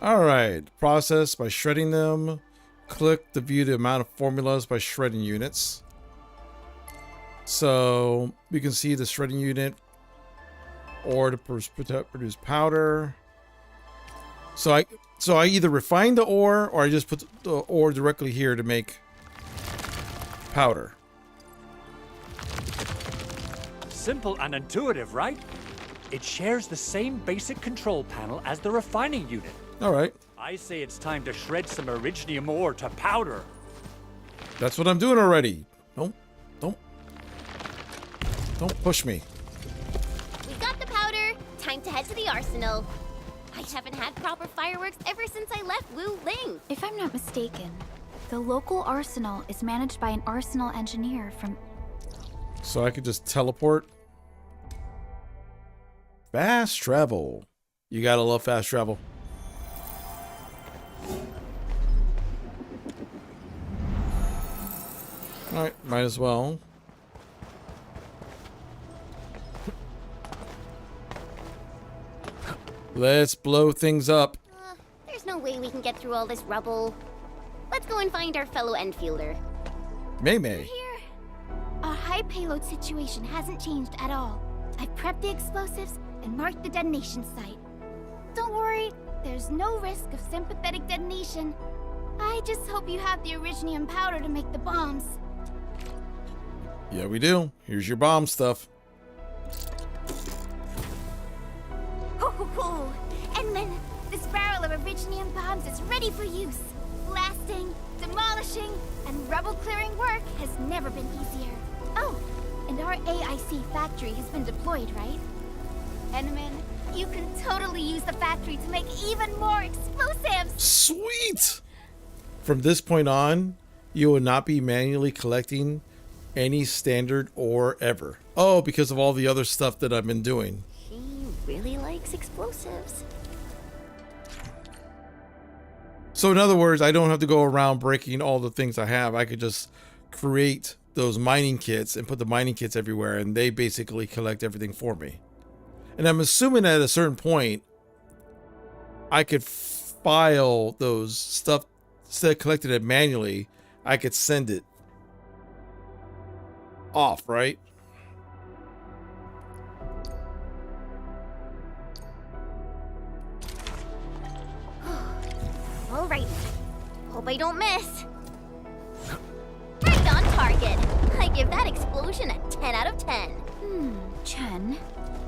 S1: All right. Process by shredding them. Click to view the amount of formulas by shredding units. So we can see the shredding unit or to produce powder. So I either refine the ore or I just put the ore directly here to make powder.
S2: Simple and intuitive, right? It shares the same basic control panel as the refining unit.
S1: All right.
S2: I say it's time to shred some Originium ore to powder.
S1: That's what I'm doing already. Don't push me.
S13: We got the powder. Time to head to the Arsenal. I haven't had proper fireworks ever since I left Wu Ling.
S5: If I'm not mistaken, the local arsenal is managed by an arsenal engineer from...
S1: So I could just teleport. Fast travel. You gotta love fast travel. Alright, might as well. Let's blow things up.
S13: There's no way we can get through all this rubble. Let's go and find our fellow Enfielder.
S1: May.
S3: Here. Our high payload situation hasn't changed at all. I've prepped the explosives and marked the detonation site. Don't worry, there's no risk of sympathetic detonation. I just hope you have the Originium powder to make the bombs.
S1: Yeah, we do. Here's your bomb stuff.
S3: Ho! Edmund, this barrel of Originium bombs is ready for use. Blasting, demolishing, and rubble clearing work has never been easier. Oh, and our AIC factory has been deployed, right? Enman, you can totally use the factory to make even more explosives!
S1: Sweet! From this point on, you will not be manually collecting any standard ore ever. Oh, because of all the other stuff that I've been doing.
S13: He really likes explosives.
S1: So in other words, I don't have to go around breaking all the things I have. I could just create those mining kits and put the mining kits everywhere, and they basically collect everything for me. And I'm assuming at a certain point, I could file those stuff, instead of collecting it manually, I could send it off, right?
S13: All right. Hope I don't miss. Right on target. I give that explosion a 10 out of 10.
S5: Chen,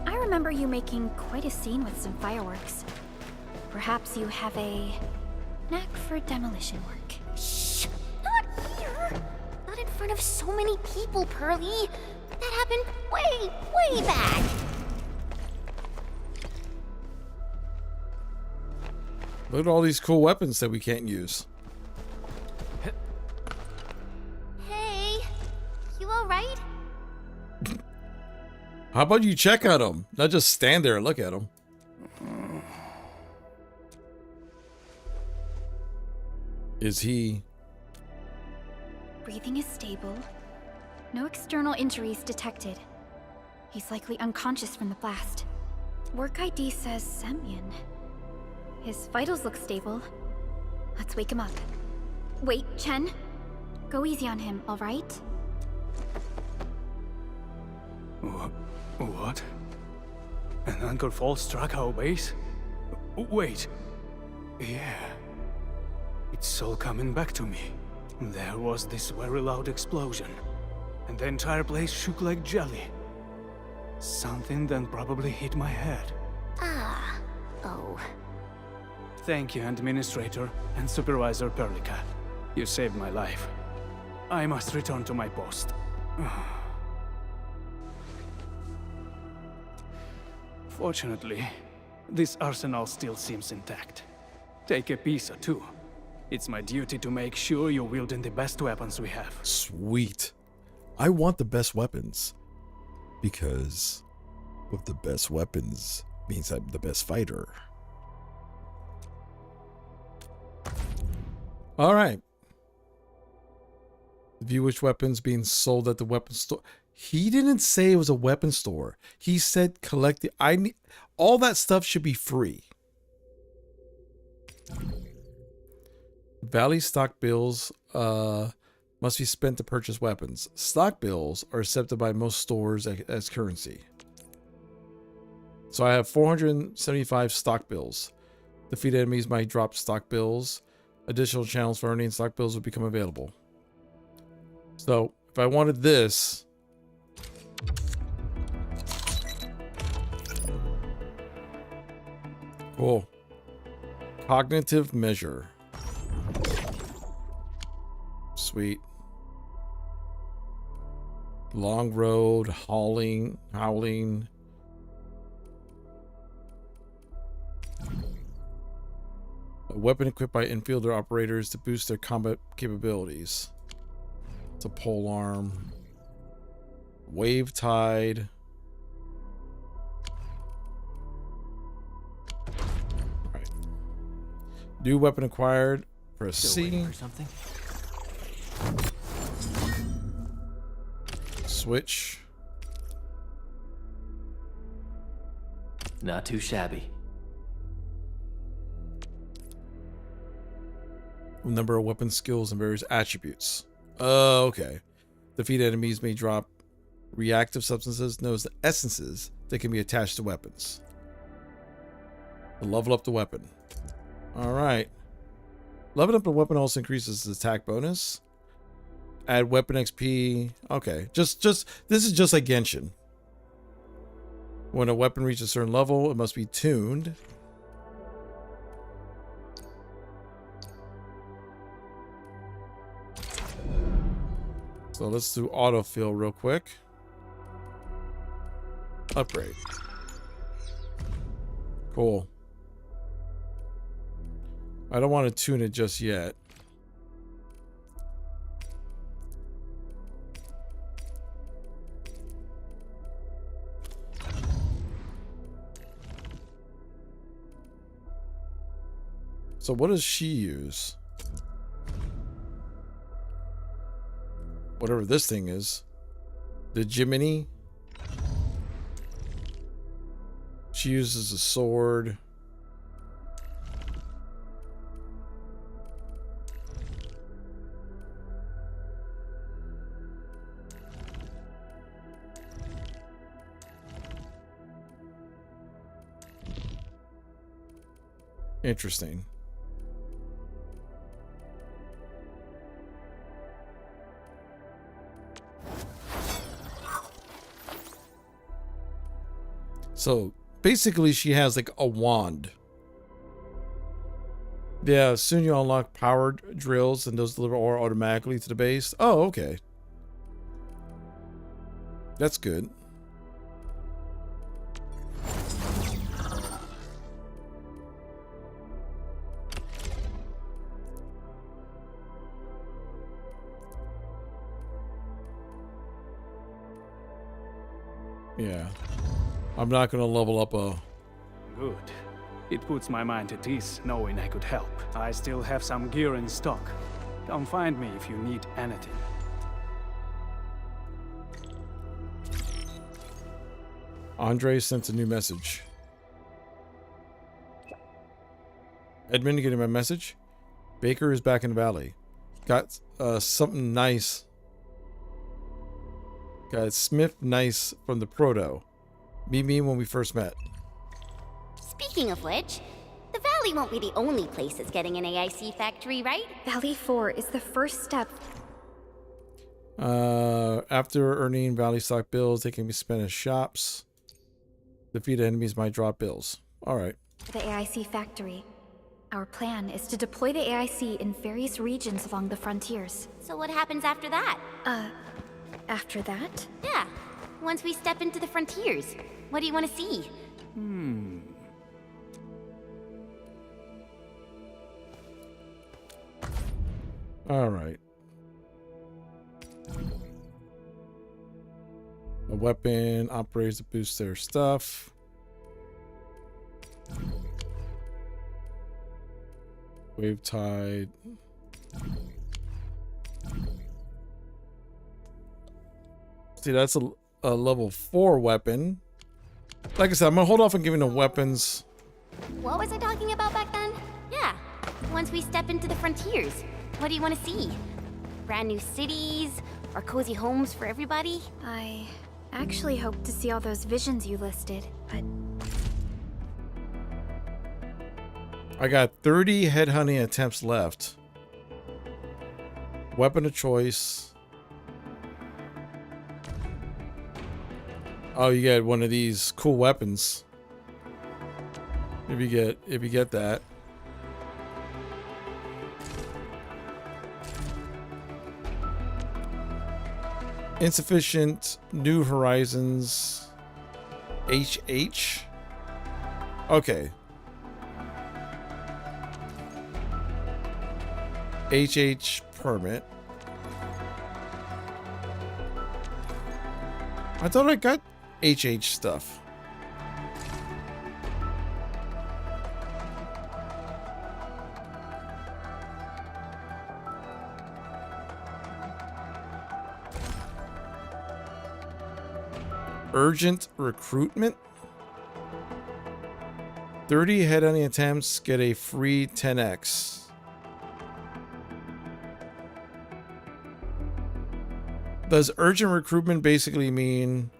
S5: I remember you making quite a scene with some fireworks. Perhaps you have a knack for demolition work.
S13: Shh! Not here! Not in front of so many people, Pearly. That happened way, way back.
S1: Look at all these cool weapons that we can't use.
S13: Hey, you alright?
S1: How about you check on them? Not just stand there and look at them. Is he?
S5: Breathing is stable. No external injuries detected. He's likely unconscious from the blast. Work ID says Semyon. His vitals look stable. Let's wake him up. Wait, Chen. Go easy on him, all right?
S14: What? An anchor fall struck our base? Wait. Yeah. It's all coming back to me. There was this very loud explosion, and the entire place shook like jelly. Something then probably hit my head.
S13: Ah. Oh.
S14: Thank you, Administrator and Supervisor Perlica. You saved my life. I must return to my post. Fortunately, this arsenal still seems intact. Take a piece or two. It's my duty to make sure you're wielding the best weapons we have.
S1: Sweet. I want the best weapons. Because with the best weapons means I'm the best fighter. All right. View which weapons being sold at the weapon store. He didn't say it was a weapon store. He said collect the. I need all that stuff should be free. Valley stock bills must be spent to purchase weapons. Stock bills are accepted by most stores as currency. So I have 475 stock bills. Defeated enemies might drop stock bills. Additional channels for earning stock bills will become available. So if I wanted this, cool. Cognitive measure. Sweet. Long road, howling. A weapon equipped by infielder operators to boost their combat capabilities. It's a pole arm. Wave tide. Alright. New weapon acquired. Press C.
S11: For something?
S1: Switch.
S11: Not too shabby.
S1: Number of weapon skills and various attributes. Oh, okay. Defeat enemies may drop reactive substances known as the essences that can be attached to weapons. Level up the weapon. Alright. Leveling up the weapon also increases the attack bonus. Add weapon XP. Okay. Just this is just like Genshin. When a weapon reaches a certain level, it must be tuned. So let's do autofill real quick. Upgrade. Cool. I don't want to tune it just yet. So what does she use? Whatever this thing is. The Jiminy. She uses a sword. Interesting. So basically she has like a wand. Yeah, soon you unlock powered drills and those deliver ore automatically to the base. Oh, okay. That's good. Yeah. I'm not gonna level up a...
S14: Good. It puts my mind at ease knowing I could help. I still have some gear in stock. Come find me if you need anything.
S1: Andre sent a new message. Edmund, getting my message? Baker is back in the valley. Got something nice. Got Smith nice from the Proto. Meet me when we first met.
S13: Speaking of which, the Valley won't be the only place that's getting an AIC factory, right?
S5: Valley 4 is the first step.
S1: After earning Valley stock bills, they can be spent as shops. Defeated enemies might drop bills. Alright.
S5: For the AIC factory. Our plan is to deploy the AIC in various regions along the frontiers.
S13: So what happens after that?
S5: After that?
S13: Yeah. Once we step into the frontiers, what do you want to see?
S1: Alright. A weapon operates to boost their stuff. Wave tide. See, that's a level 4 weapon. Like I said, I'm gonna hold off on giving them weapons.
S13: What was I talking about back then? Yeah. Once we step into the frontiers, what do you want to see? Brand new cities? Or cozy homes for everybody?
S5: I actually hoped to see all those visions you listed, but...
S1: I got 30 headhunting attempts left. Weapon of choice. Oh, you get one of these cool weapons. If you get that. Insufficient New Horizons. HH. Okay. HH permit. I thought I got HH stuff. Urgent recruitment. 30 headhunting attempts get a free 10x. Does urgent recruitment basically mean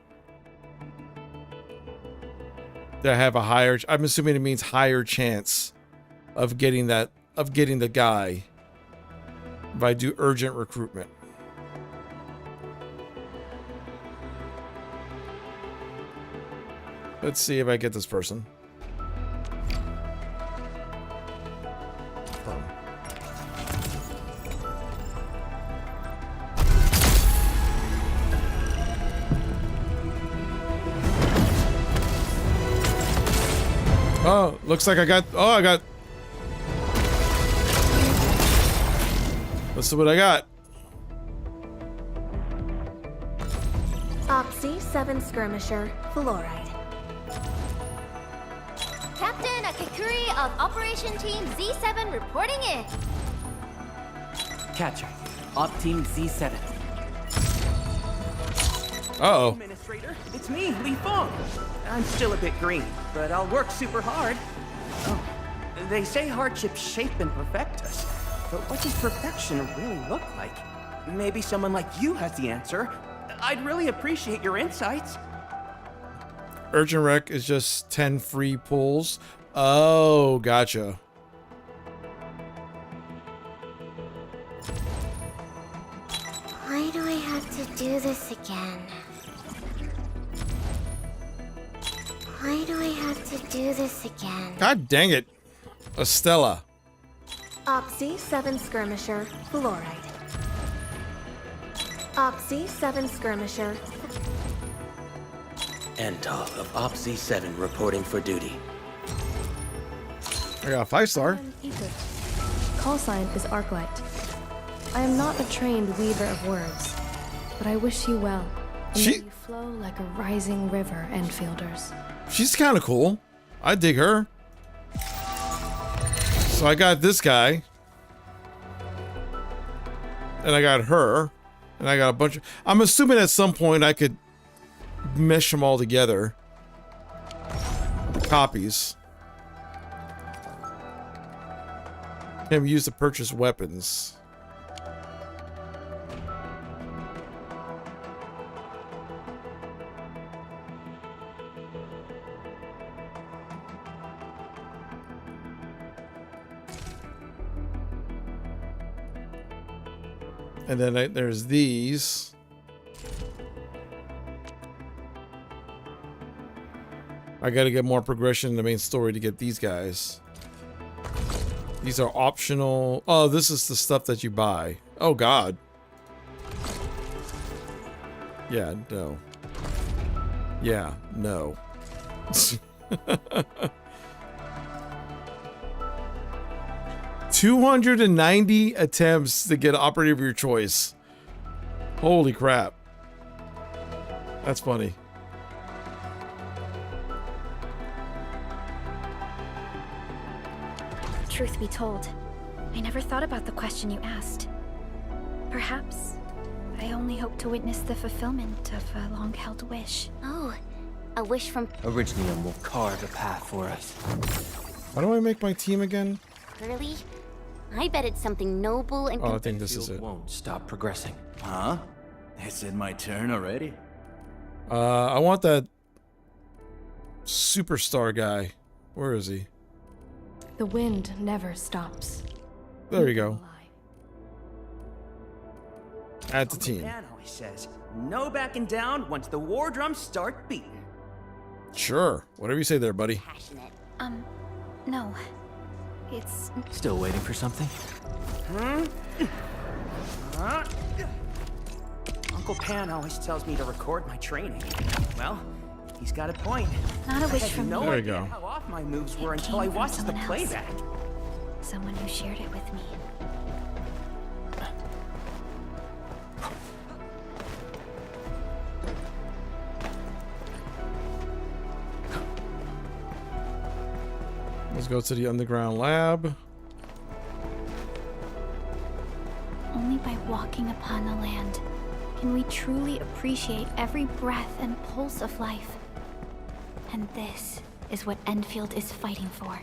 S1: that I have a higher... I'm assuming it means higher chance of getting that... of getting the guy if I do urgent recruitment. Let's see if I get this person. Oh, looks like I got. Oh, I got. Let's see what I got.
S15: Oxy 7 Skirmisher, Fluoride.
S13: Captain Akakuri of Operation Team Z7 reporting in.
S11: Catcher, Op Team Z7.
S1: Uh-oh.
S16: Administrator, it's me, Li Feng. I'm still a bit green, but I'll work super hard. Oh, they say hardships shape and perfect us. But what does perfection really look like? Maybe someone like you has the answer. I'd really appreciate your insights.
S1: Urgent Rec is just 10 free pulls. Oh, gotcha.
S13: Why do I have to do this again? Why do I have to do this again?
S1: God dang it. Estella.
S15: Oxy 7 Skirmisher, Fluoride. Oxy 7 Skirmisher.
S11: Endfield of Op Z7 reporting for duty.
S1: I got a 5-star.
S17: Egypt. Call sign is Arknight. I am not a trained weaver of words, but I wish you well. And may you flow like a rising river, Enfielders.
S1: She's kind of cool. I dig her. So I got this guy. And I got her. And I got a bunch of... I'm assuming at some point I could mesh them all together. Copies. Can be used to purchase weapons. And then there's these. I gotta get more progression in the main story to get these guys. These are optional. Oh, this is the stuff that you buy. Oh, God. Yeah, no. Yeah, no. 290 attempts to get operator of your choice. Holy crap. That's funny.
S5: Truth be told, I never thought about the question you asked. Perhaps I only hope to witness the fulfillment of a long-held wish.
S13: Oh, a wish from
S11: Originium will carve a path for us.
S1: How do I make my team again?
S13: Curly? I bet it's something noble and...
S1: Oh, I think this is it.
S11: Won't stop progressing.
S8: Huh? Is it my turn already?
S1: I want that superstar guy. Where is he?
S17: The wind never stops.
S1: There you go. Add the team.
S16: Dan always says, no backing down once the war drums start beating.
S1: Sure. Whatever you say there, buddy.
S13: Passionate.
S5: No. It's...
S11: Still waiting for something?
S16: Uncle Pan always tells me to record my training. Well, he's got a point.
S5: Not a wish
S16: I had
S5: from
S16: no
S5: me.
S1: There you
S16: idea
S1: go.
S16: how off my moves were
S5: It
S16: until I
S5: came from
S16: watched the
S5: someone else.
S16: playback.
S5: Someone who shared it with me.
S1: Let's go to the underground lab.
S5: Only by walking upon the land can we truly appreciate every breath and pulse of life. And this is what Endfield is fighting for.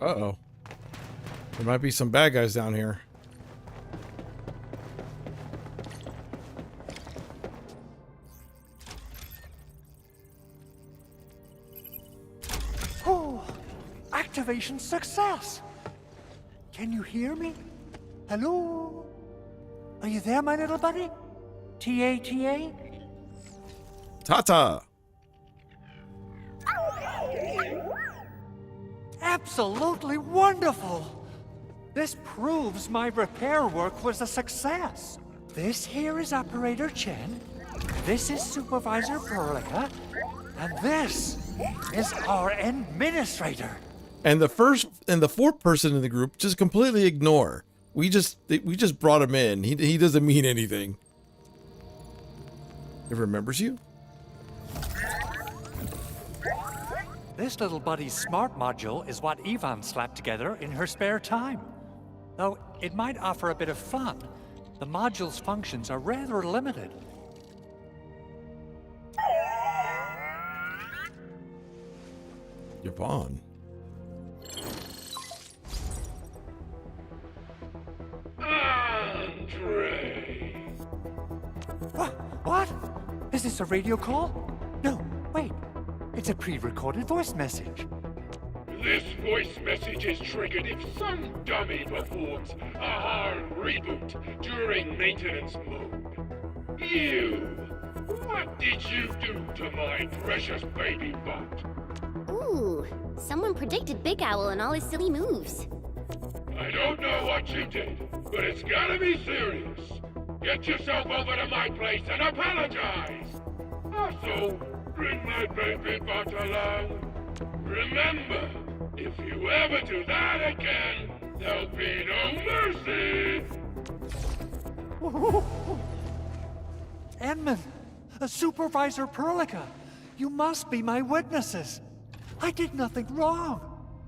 S1: Uh-oh. There might be some bad guys down here.
S7: Oh, activation success. Can you hear me? Hello? Are you there, my little buddy? T-A-T-A?
S1: Tata!
S7: Absolutely wonderful! This proves my repair work was a success. This here is Operator Chen, this is Supervisor Perlica, and this is our administrator.
S1: And the fourth person in the group just completely ignore. We just brought him in. He doesn't mean anything. It remembers you?
S2: This little buddy's smart module is what Yvonne slapped together in her spare time. Though it might offer a bit of fun, the module's functions are rather limited.
S1: Yvonne.
S4: Andre.
S2: What? Is this a radio call? No, wait. It's a pre-recorded voice message.
S4: This voice message is triggered if some dummy performs a hard reboot during maintenance mode. You! What did you do to my precious baby butt?
S13: Ooh, someone predicted Big Owl and all his silly moves.
S4: I don't know what you did, but it's gotta be serious. Get yourself over to my place and apologize! Also, bring my baby butt along. Remember, if you ever do that again, there'll be no mercy!
S2: Edmund, Supervisor Perlica, you must be my witnesses. I did nothing wrong.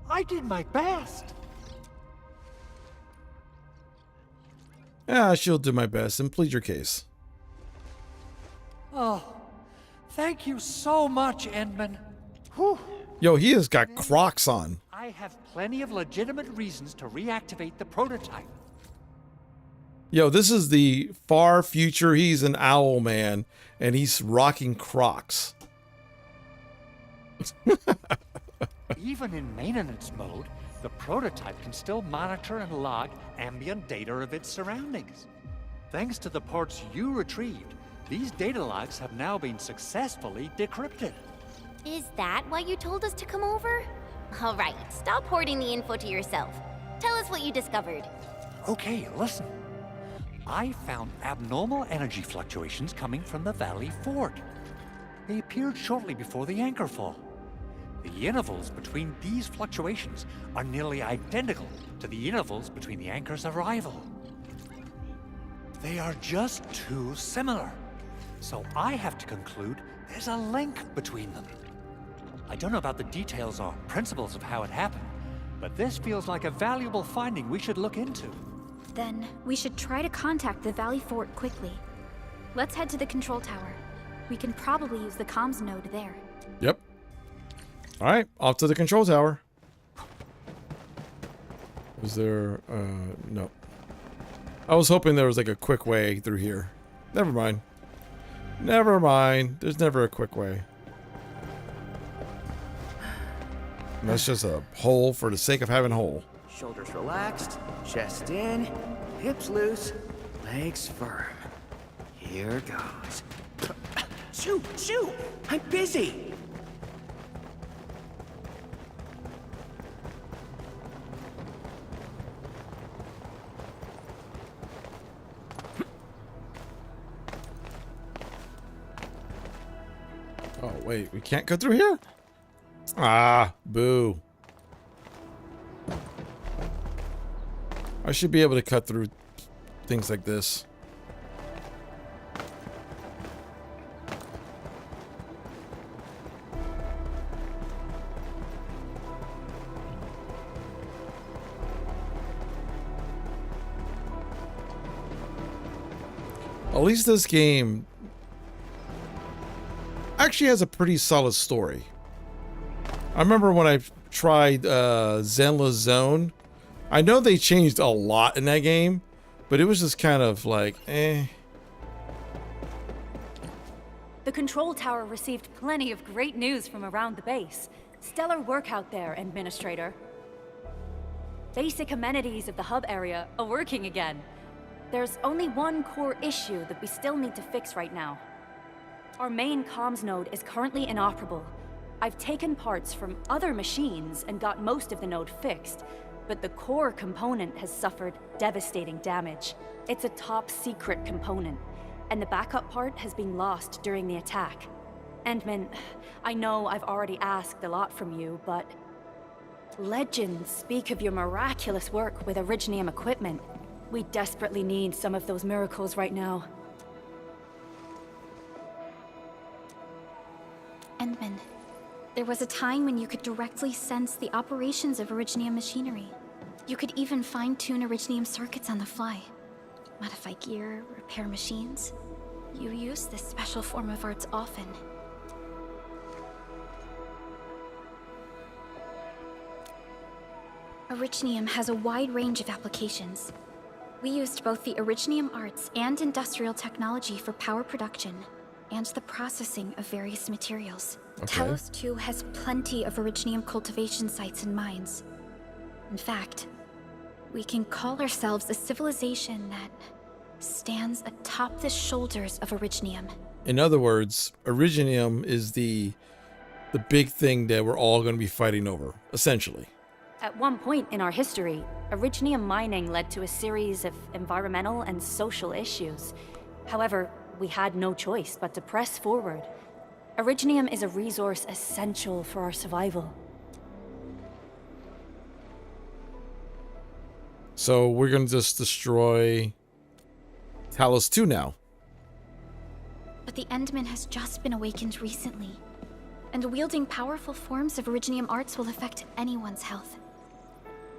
S2: I did my best.
S1: Yeah, she'll do my best and plead your case.
S2: Oh, thank you so much, Edmund. Whew.
S1: Yo, he has got Crocs on.
S2: I have plenty of legitimate reasons to reactivate the prototype.
S1: Yo, this is the far future. He's an owl man, and he's rocking Crocs.
S2: Even in maintenance mode, the prototype can still monitor and log ambient data of its surroundings. Thanks to the parts you retrieved, these data logs have now been successfully decrypted.
S13: Is that why you told us to come over? All right, stop hoarding the info to yourself. Tell us what you discovered.
S2: Okay, listen. I found abnormal energy fluctuations coming from the Valley Fort. They appeared shortly before the anchor fall. The intervals between these fluctuations are nearly identical to the intervals between the anchor's arrival. They are just too similar. So I have to conclude there's a link between them. I don't know about the details or principles of how it happened, but this feels like a valuable finding we should look into.
S5: Then we should try to contact the Valley Fort quickly. Let's head to the control tower. We can probably use the comms node there.
S1: Yep. All right, off to the control tower. Is there, no. I was hoping there was like a quick way through here. Never mind. Never mind. There's never a quick way. And that's just a hole for the sake of having a hole.
S16: Shoulders relaxed, chest in, hips loose, legs firm. Here goes. Shoot, shoot! I'm busy!
S1: Oh, wait, we can't go through here? Ah, boo. I should be able to cut through things like this. At least this game actually has a pretty solid story. I remember when I tried Zenla's Zone. I know they changed a lot in that game, but it was just kind of like, eh.
S18: The control tower received plenty of great news from around the base. Stellar work out there, Administrator. Basic amenities of the hub area are working again. There's only one core issue that we still need to fix right now. Our main comms node is currently inoperable. I've taken parts from other machines and got most of the node fixed, but the core component has suffered devastating damage. It's a top secret component, and the backup part has been lost during the attack. Endman, I know I've already asked a lot from you, but legends speak of your miraculous work with Originium equipment. We desperately need some of those miracles right now.
S5: Endman, there was a time when you could directly sense the operations of Originium machinery. You could even fine-tune Originium circuits on the fly. Modify gear, repair machines. You use this special form of arts often. Originium has a wide range of applications. We used both the Originium arts and industrial technology for power production and the processing of various materials.
S1: Okay.
S5: Talos 2 has plenty of Originium cultivation sites and mines. In fact, we can call ourselves a civilization that stands atop the shoulders of Originium.
S1: In other words, Originium is the big thing that we're all going to be fighting over, essentially.
S18: At one point in our history, Originium mining led to a series of environmental and social issues. However, we had no choice but to press forward. Originium is a resource essential for our survival.
S1: So we're going to just destroy Talos 2 now.
S5: But the Endman has just been awakened recently, and wielding powerful forms of Originium arts will affect anyone's health.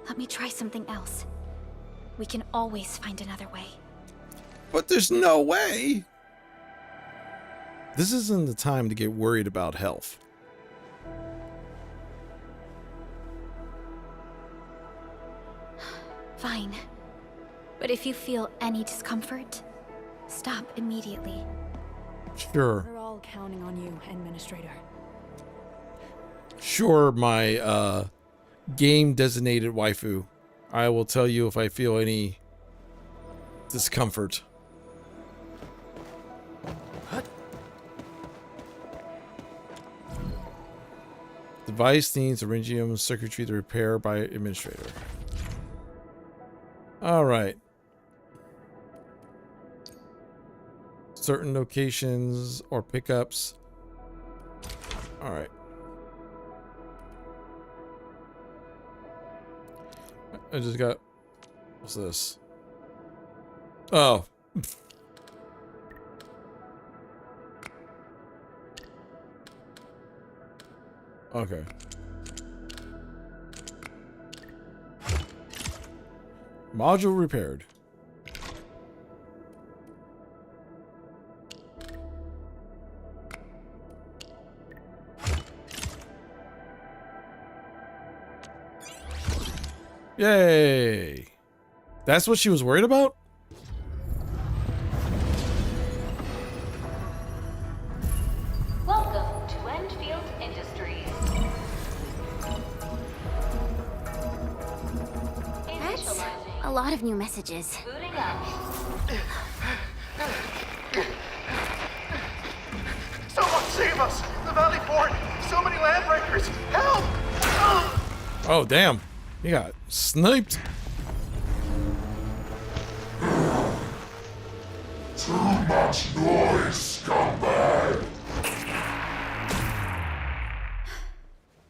S5: Let me try something else. We can always find another way.
S1: But there's no way. This isn't the time to get worried about health.
S5: Fine. But if you feel any discomfort, stop immediately.
S1: Sure.
S18: We're all counting on you, Administrator.
S1: Sure, my game-designated waifu. I will tell you if I feel any discomfort.
S8: What?
S1: Device needs Originium circuitry to repair by administrator. All right. Certain locations or pickups. All right. I just got... What's this? Oh. Okay. Module repaired. Yay! That's what she was worried about?
S19: Welcome to Endfield Industries.
S13: That's a lot of new messages.
S19: Booting up.
S8: Someone save us! The Valley Fort! So many landbreakers! Help!
S1: Oh, damn. He got sniped.
S4: Too much noise, scumbag!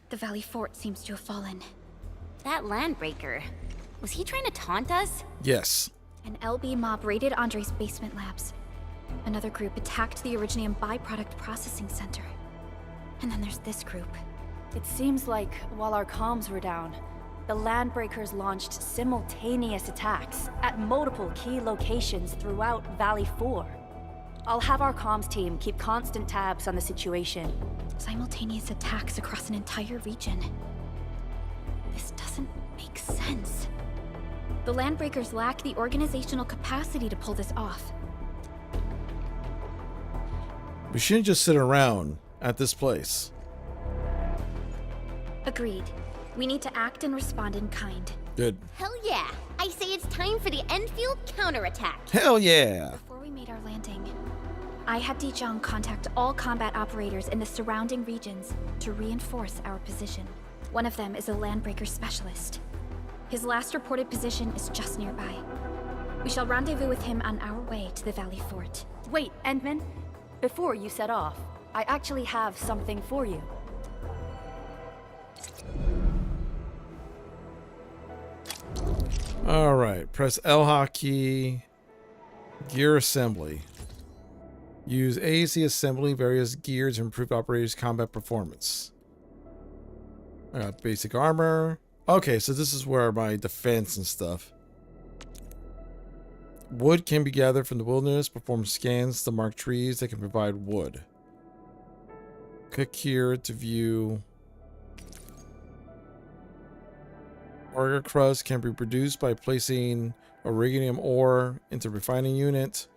S5: The Valley Fort seems to have fallen.
S13: That landbreaker, was he trying to taunt us?
S1: Yes.
S5: An LB mob raided Andre's basement labs. Another group attacked the Originium byproduct processing center. And then there's this group.
S18: It seems like while our comms were down, the Landbreakers launched simultaneous attacks at multiple key locations throughout Valley 4. I'll have our comms team keep constant tabs on the situation.
S5: Simultaneous attacks across an entire region. This doesn't make sense. The Landbreakers lack the organizational capacity to pull this off.
S1: We shouldn't just sit around at this place.
S5: Agreed. We need to act and respond in kind.
S1: Good.
S13: Hell yeah! I say it's time for the Endfield counterattack.
S1: Hell yeah!
S5: Before we made our landing, I had Dijon contact all combat operators in the surrounding regions to reinforce our position. One of them is a Landbreaker specialist. His last reported position is just nearby. We shall rendezvous with him on our way to the Valley Fort.
S18: Wait, Endman. Before you set off, I actually have something for you.
S1: All right, press L hotkey. Gear assembly. Use AAC assembly various gears to improve operators' combat performance. I got basic armor. Okay, so this is where my defense and stuff. Wood can be gathered from the wilderness. Perform scans to mark trees that can provide wood. Click here to view. Orga crust can be produced by placing iridium ore into refining unit.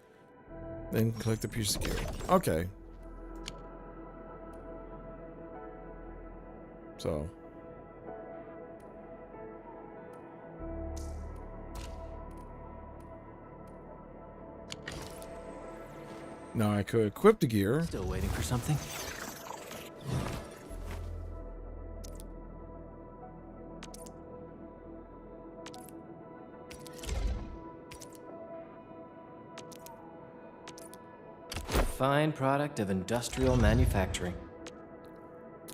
S1: Then click the piece of gear. Okay. So. Now I could equip the gear.
S11: Still waiting for something? Fine product of industrial manufacturing.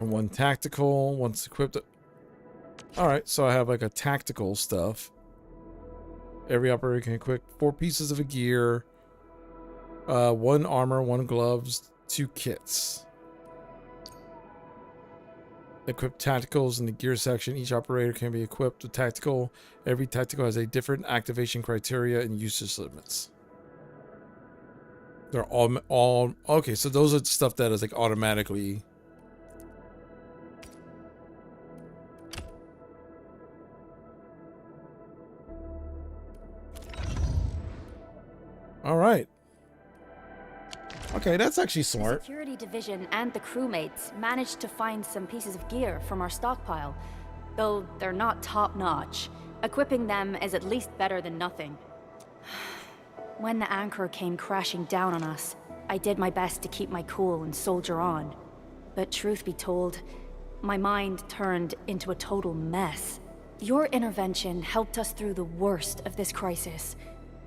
S1: And one tactical, once equipped. Alright, so I have like a tactical stuff. Every operator can equip 4 pieces of a gear. 1 armor, 1 gloves, 2 kits. Equip tacticals in the gear section. Each operator can be equipped with tactical. Every tactical has a different activation criteria and usage limits. They're all okay. So those are stuff that is like automatically. All right. Okay, that's actually smart.
S18: The security division and the crewmates managed to find some pieces of gear from our stockpile, though they're not top-notch. Equipping them is at least better than nothing. When the anchor came crashing down on us, I did my best to keep my cool and soldier on. But truth be told, my mind turned into a total mess. Your intervention helped us through the worst of this crisis.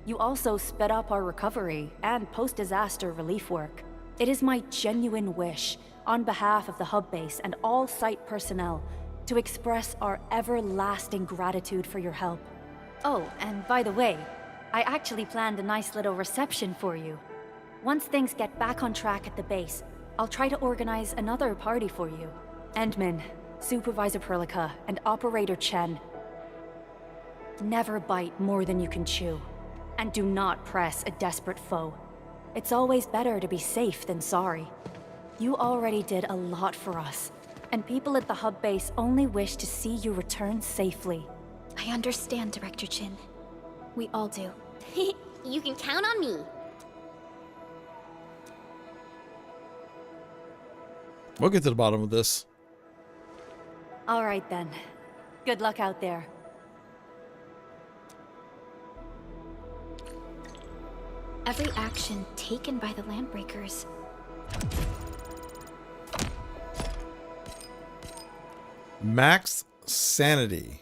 S18: You also sped up our recovery and post-disaster relief work. It is my genuine wish, on behalf of the hub base and all site personnel, to express our everlasting gratitude for your help. Oh, and by the way, I actually planned a nice little reception for you. Once things get back on track at the base, I'll try to organize another party for you. Endman, Supervisor Perlica, and Operator Chen. Never bite more than you can chew. And do not press a desperate foe. It's always better to be safe than sorry. You already did a lot for us, and people at the hub base only wish to see you return safely.
S5: I understand, Director Chin. We all do.
S13: You can count on me.
S1: We'll get to the bottom of this.
S18: All right then. Good luck out there.
S5: Every action taken by the Landbreakers.
S1: Max sanity.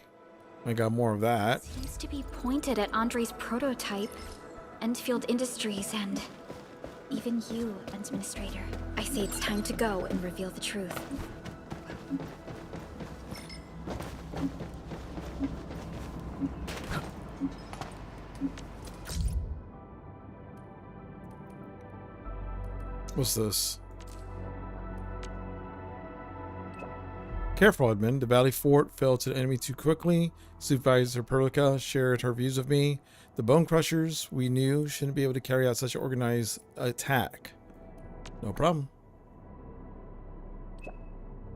S1: I got more of that.
S5: Seems to be pointed at Andre's prototype, Endfield Industries, and even you, Administrator. I say it's time to go and reveal the truth.
S1: What's this? Careful, Edmund. The Valley Fort fell to the enemy too quickly. Supervisor Perlica shared her views with me. The Bone Crushers, we knew, shouldn't be able to carry out such an organized attack. No problem.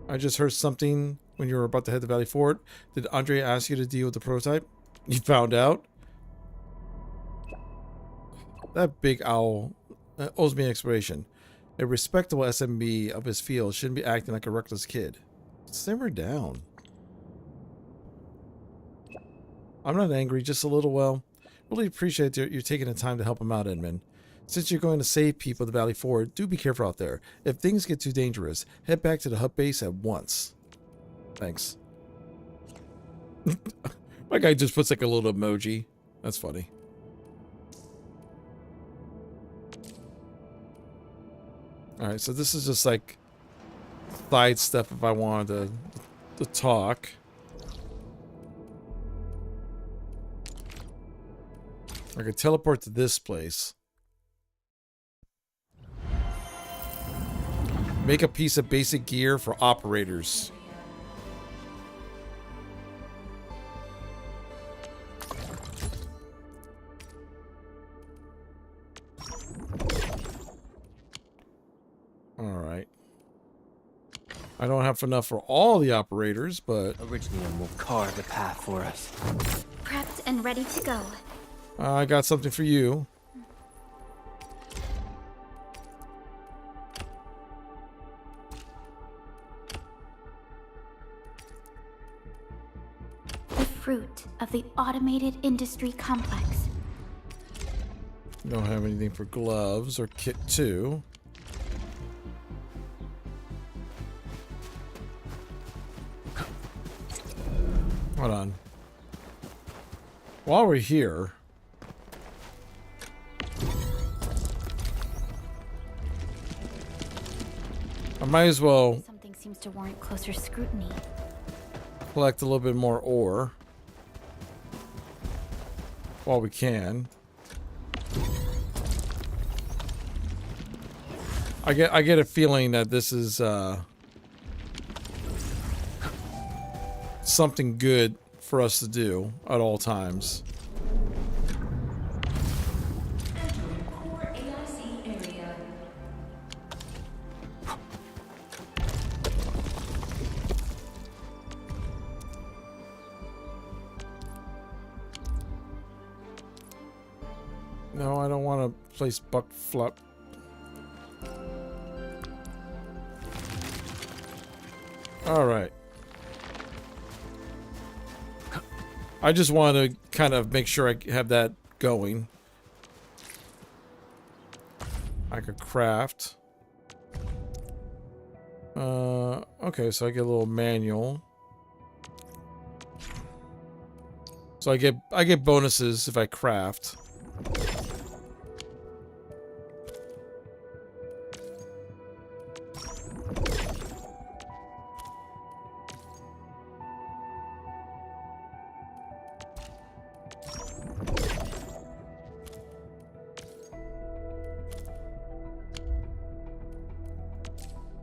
S1: I just heard something when you were about to head to Valley Fort. Did Andre ask you to deal with the prototype? You found out? That big owl owes me an explanation. A respectable SMB of his field shouldn't be acting like a reckless kid. Simmer down. I'm not angry, just a little, well, really appreciate you taking the time to help him out, Edmund. Since you're going to save people at the Valley Fort, do be careful out there. If things get too dangerous, head back to the hub base at once. Thanks. My guy just puts like a little emoji. That's funny. All right, so this is just like side stuff if I wanted to talk. I could teleport to this place. Make a piece of basic gear for operators. All right. I don't have enough for all the operators, but
S11: Originium will carve the path for us.
S3: Prepped and ready to go.
S1: I got something for you.
S3: The fruit of the automated industry complex.
S1: Don't have anything for gloves or kit 2. Hold on. While we're here, I might as well
S3: Something seems to warrant closer scrutiny.
S1: collect a little bit more ore while we can. I get a feeling that this is something good for us to do at all times. No, I don't want to place buck flap. All right. I just want to kind of make sure I have that going. I could craft. Okay, so I get a little manual. So I get bonuses if I craft.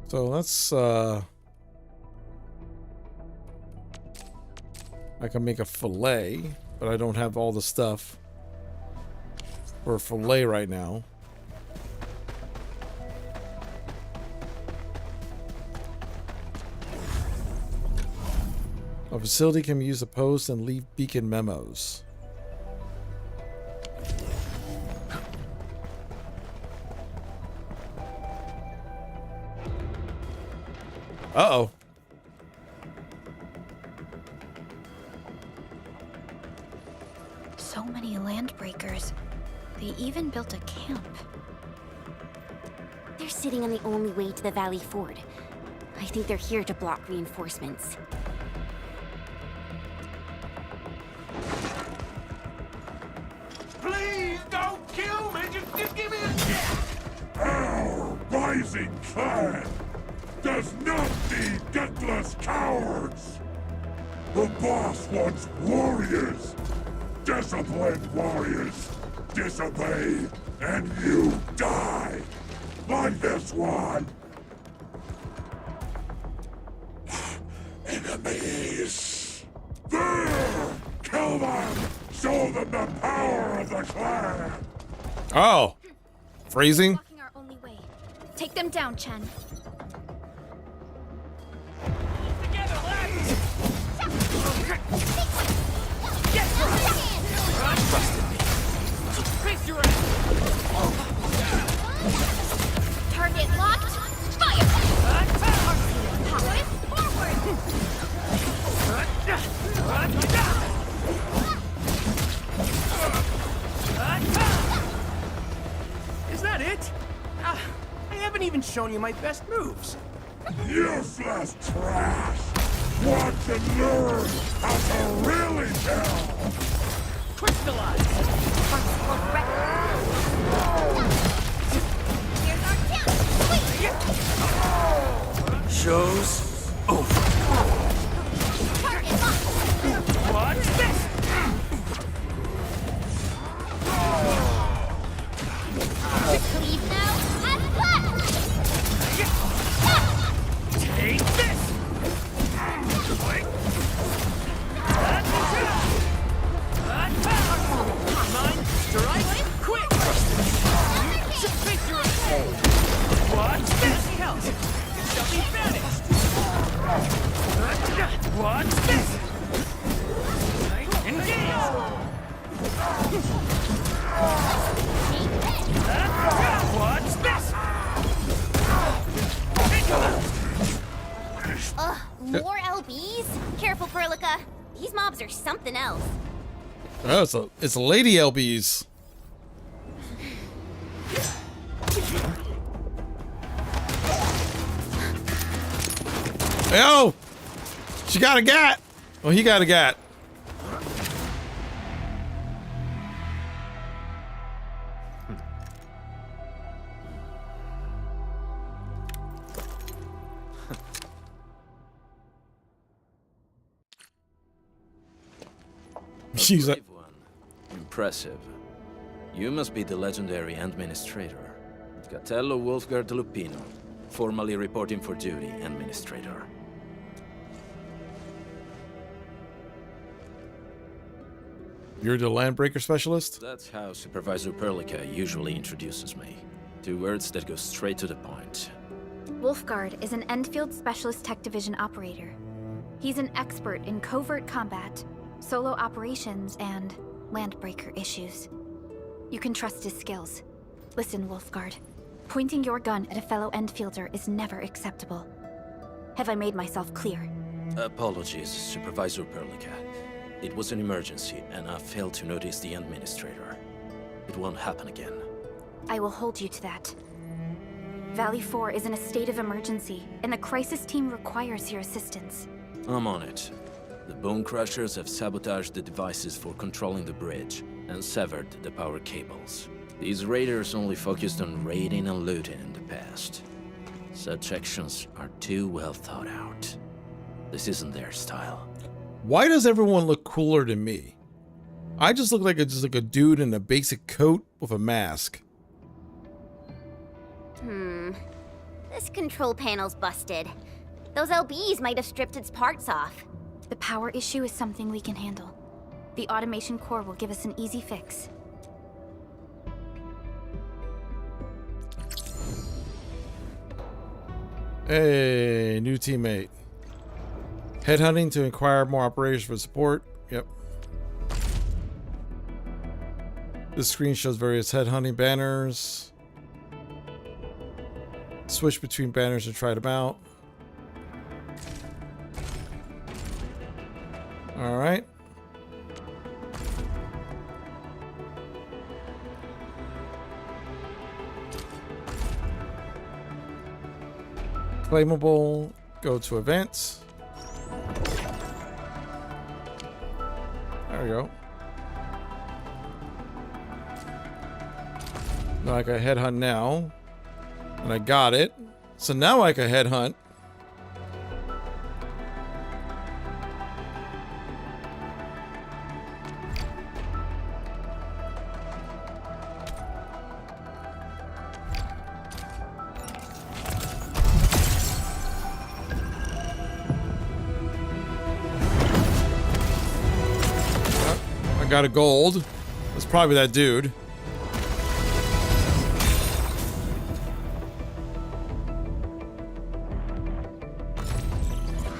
S1: So let's, I can make a fillet, but I don't have all the stuff for a fillet right now. A facility can be used to post and leave beacon memos. Uh-oh.
S3: So many landbreakers. They even built a camp.
S13: They're sitting on the only way to the Valley Ford. I think they're here to block reinforcements.
S4: Please don't kill me! Just give me a chance! Our rising clan does not need gutless cowards! The boss wants warriors! Disciplined warriors! Disobey, and you die! Like this one! Enemies! There! Kill them! Show them the power of the clan!
S1: Oh! Freezing?
S3: Blocking our only way. Take them down, Chen. Target locked. Fire!
S16: Is that it? I haven't even shown you my best moves.
S4: Useless trash! Want to learn how to really kill!
S16: Crystallize!
S3: Here's our kill! Wait!
S8: Show's over.
S7: What's this?
S3: Leave now and flat!
S7: Take this! Mine, strike, quick! What's this? It shall be vanished! What's this? Engage! What's this?
S13: Ugh, more LBs? Careful, Perlica. These mobs are something else.
S1: Oh, it's Lady LBs. Oh! She got a gat! Well, he got a gat. She's like,
S11: impressive. You must be the legendary Administrator, Catello Wolfgard Lupino, formally reporting for duty, Administrator.
S1: You're the Landbreaker Specialist?
S11: That's how Supervisor Perlica usually introduces me. 2 words that go straight to the point.
S5: Wolfgard is an Endfield Specialist Tech Division operator. He's an expert in covert combat, solo operations, and Landbreaker issues. You can trust his skills. Listen, Wolfgard. Pointing your gun at a fellow Endfielder is never acceptable. Have I made myself clear?
S11: Apologies, Supervisor Perlica. It was an emergency, and I failed to notice the Administrator. It won't happen again.
S5: I will hold you to that. Valley 4 is in a state of emergency, and the crisis team requires your assistance.
S11: I'm on it. The Bone Crushers have sabotaged the devices for controlling the bridge, and severed the power cables. These raiders only focused on raiding and looting in the past. Such actions are too well thought out. This isn't their style.
S1: Why does everyone look cooler than me? I just look like just like a dude in a basic coat with a mask.
S13: This control panel's busted. Those LBs might have stripped its parts off.
S5: The power issue is something we can handle. The automation core will give us an easy fix.
S1: Hey, new teammate. Headhunting to inquire more operators for support. Yep. This screen shows various headhunting banners. Switch between banners and try them out. All right. Claimable. Go to events. There we go. Now I can headhunt now. And I got it. So now I can headhunt. I got a gold. That's probably that dude.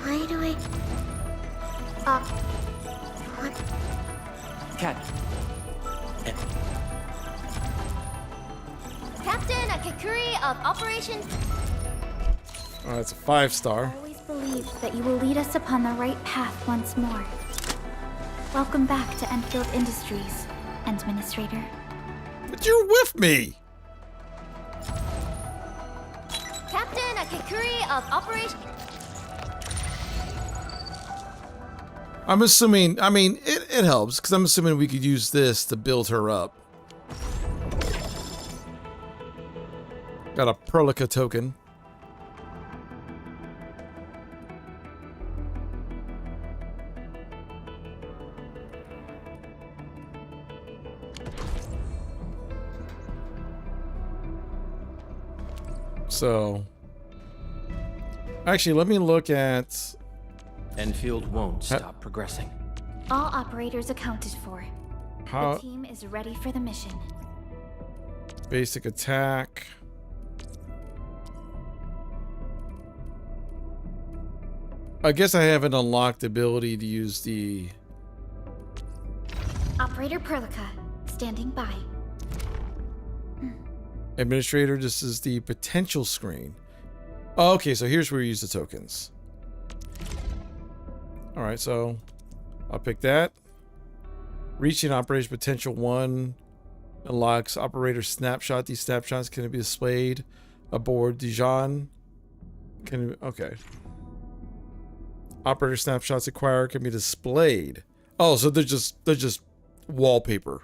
S13: Why do I... what?
S2: Cat.
S13: Captain Akakuri of Operations...
S1: Oh, that's a 5-star.
S5: I always believed that you will lead us upon the right path once more. Welcome back to Endfield Industries, Administrator.
S1: But you're with me!
S13: Captain Akakuri of Operations...
S1: I'm assuming, I mean, it helps, because I'm assuming we could use this to build her up. Got a Perlica token. So, actually, let me look at...
S20: Enfield won't stop progressing.
S5: All operators accounted for.
S1: How...
S5: The team is ready for the mission.
S1: Basic attack. I guess I haven't unlocked the ability to use the...
S5: Operator Perlica, standing by.
S1: Administrator, this is the potential screen. Oh, okay, so here's where you use the tokens. Alright, so I'll pick that. Reaching operator potential 1 unlocks operator snapshot. These snapshots can be displayed aboard Dijon. Okay. Operator snapshots acquired can be displayed. Oh, so they're just wallpaper.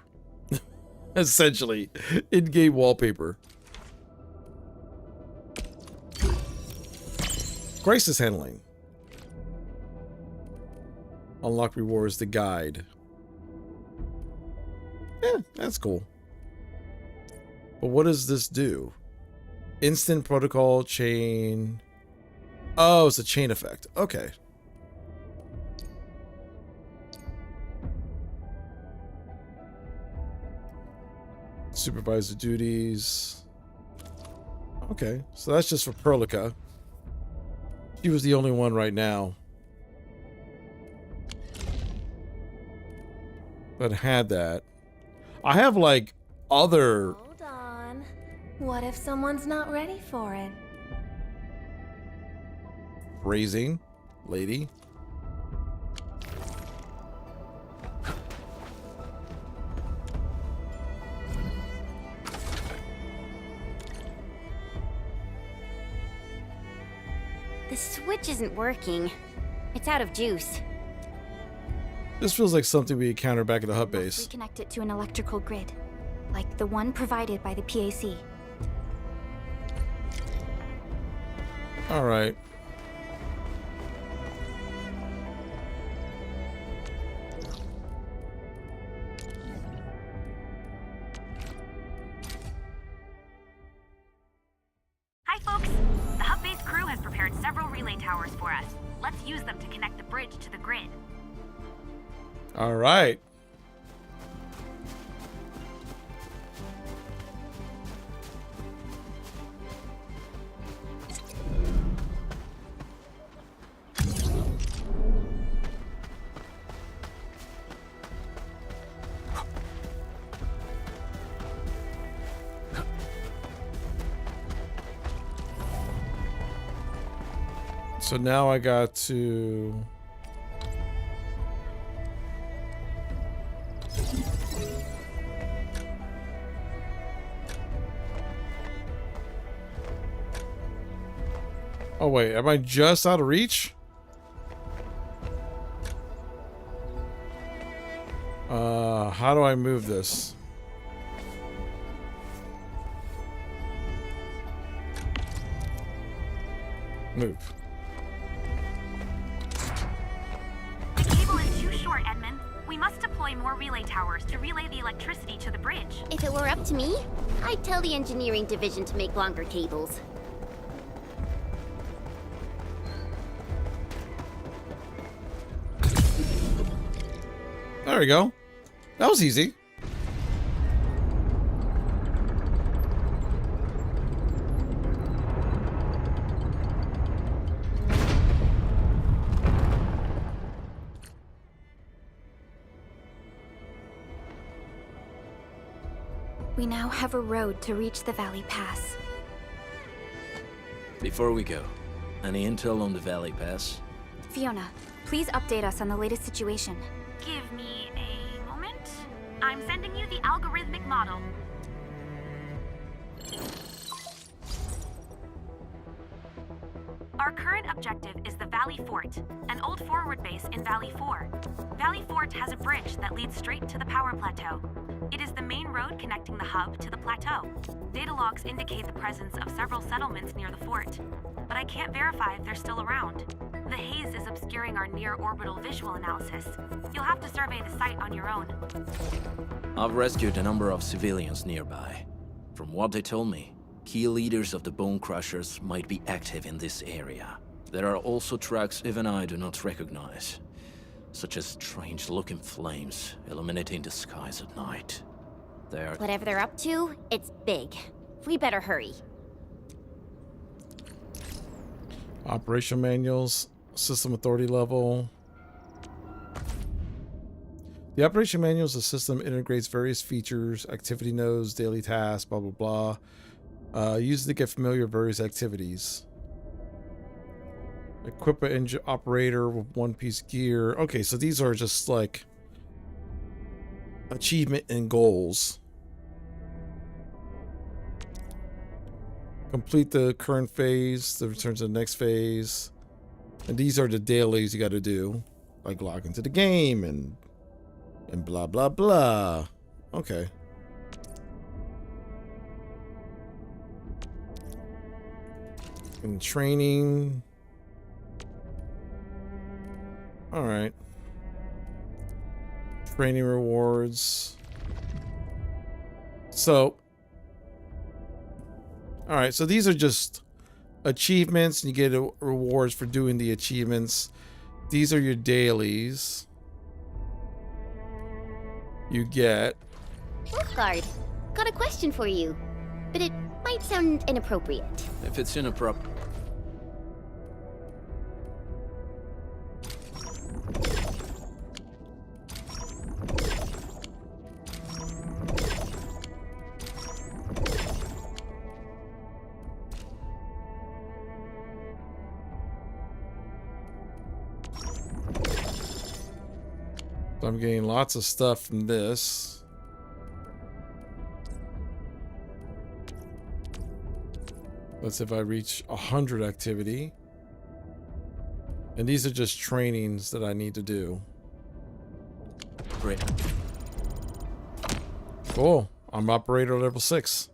S1: Essentially, in-game wallpaper. Crisis handling. Unlock rewards, the guide. Yeah, that's cool. But what does this do? Instant protocol chain. Oh, it's a chain effect. Okay. Supervisor duties. Okay, so that's just for Perlica. She was the only one right now that had that. I have like other...
S15: Hold on. What if someone's not ready for it?
S1: Raising lady.
S13: The switch isn't working. It's out of juice.
S1: This feels like something we encountered back at the hub base.
S5: Reconnect it to an electrical grid, like the one provided by the PAC.
S1: All right.
S12: Hi, folks. The hub base crew has prepared several relay towers for us. Let's use them to connect the bridge to the grid.
S1: All right. So now I got to... Oh wait, am I just out of reach? How do I move this? Move.
S12: The cable is too short, Edmund. We must deploy more relay towers to relay the electricity to the bridge.
S13: If it were up to me, I'd tell the engineering division to make longer cables.
S1: There we go. That was easy.
S5: We now have a road to reach the Valley Pass.
S11: Before we go, any intel on the Valley Pass?
S5: Fiona, please update us on the latest situation.
S12: Give me a moment. I'm sending you the algorithmic model. Our current objective is the Valley Fort, an old forward base in Valley 4. Valley Fort has a bridge that leads straight to the power plateau. It is the main road connecting the hub to the plateau. Data logs indicate the presence of several settlements near the fort, but I can't verify if they're still around. The haze is obscuring our near-orbital visual analysis. You'll have to survey the site on your own.
S11: I've rescued a number of civilians nearby. From what they told me, Key leaders of the Bone Crushers might be active in this area. There are also tracks even I do not recognize, such as strange-looking flames illuminating the skies at night.
S13: Whatever they're up to, it's big. We better hurry.
S1: Operation manuals, system authority level. The operation manual is a system integrates various features, activity nodes, daily tasks, blah, blah, blah. Use it to get familiar with various activities. Equip an engine operator with one-piece gear. Okay, so these are just like achievement and goals. Complete the current phase, the return to the next phase. And these are the dailies you got to do. Like log into the game and blah, blah, blah. Okay. And training. All right. Training rewards. So, all right, so these are just achievements, and you get rewards for doing the achievements. These are your dailies. You get...
S13: Wolfguard, got a question for you, but it might sound inappropriate.
S11: If it's inappropriate...
S1: I'm getting lots of stuff from this. That's if I reach 100 activity. And these are just trainings that I need to do.
S11: Great.
S1: Cool. I'm operator level 6.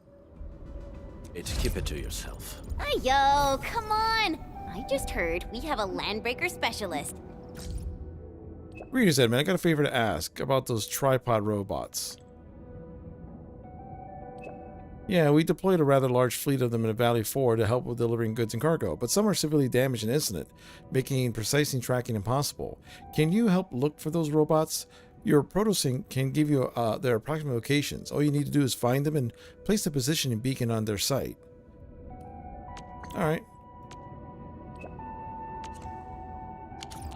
S11: Keep it to yourself.
S13: Yo, come on! I just heard we have a landbreaker specialist.
S1: Reader's Ed, man, I got a favor to ask about those tripod robots. Yeah, we deployed a rather large fleet of them in Valley 4 to help with delivering goods and cargo, but some are severely damaged in incident, making precise tracking impossible. Can you help look for those robots? Your protosync can give you their approximate locations. All you need to do is find them and place the positioning beacon on their site. Alright.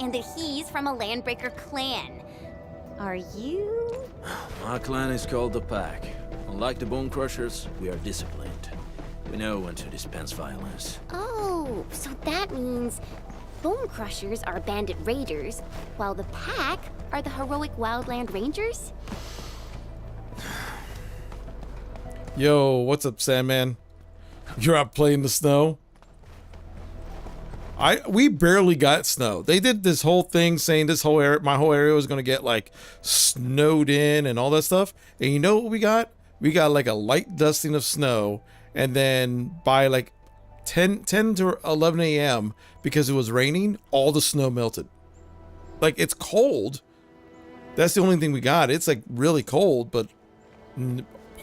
S13: And that he's from a landbreaker clan. Are you?
S11: My clan is called the Pack. Unlike the Bone Crushers, we are disciplined. We know when to dispense violence.
S13: Oh, so that means Bone Crushers are bandit raiders, while the Pack are the heroic wildland rangers?
S1: Yo, what's up, Sandman? You're out playing the snow? We barely got snow. They did this whole thing saying this whole area, my whole area was going to get like snowed in and all that stuff. And you know what we got? We got like a light dusting of snow. And then by like 10 to 11 a.m., because it was raining, all the snow melted. Like, it's cold. That's the only thing we got. It's like really cold, but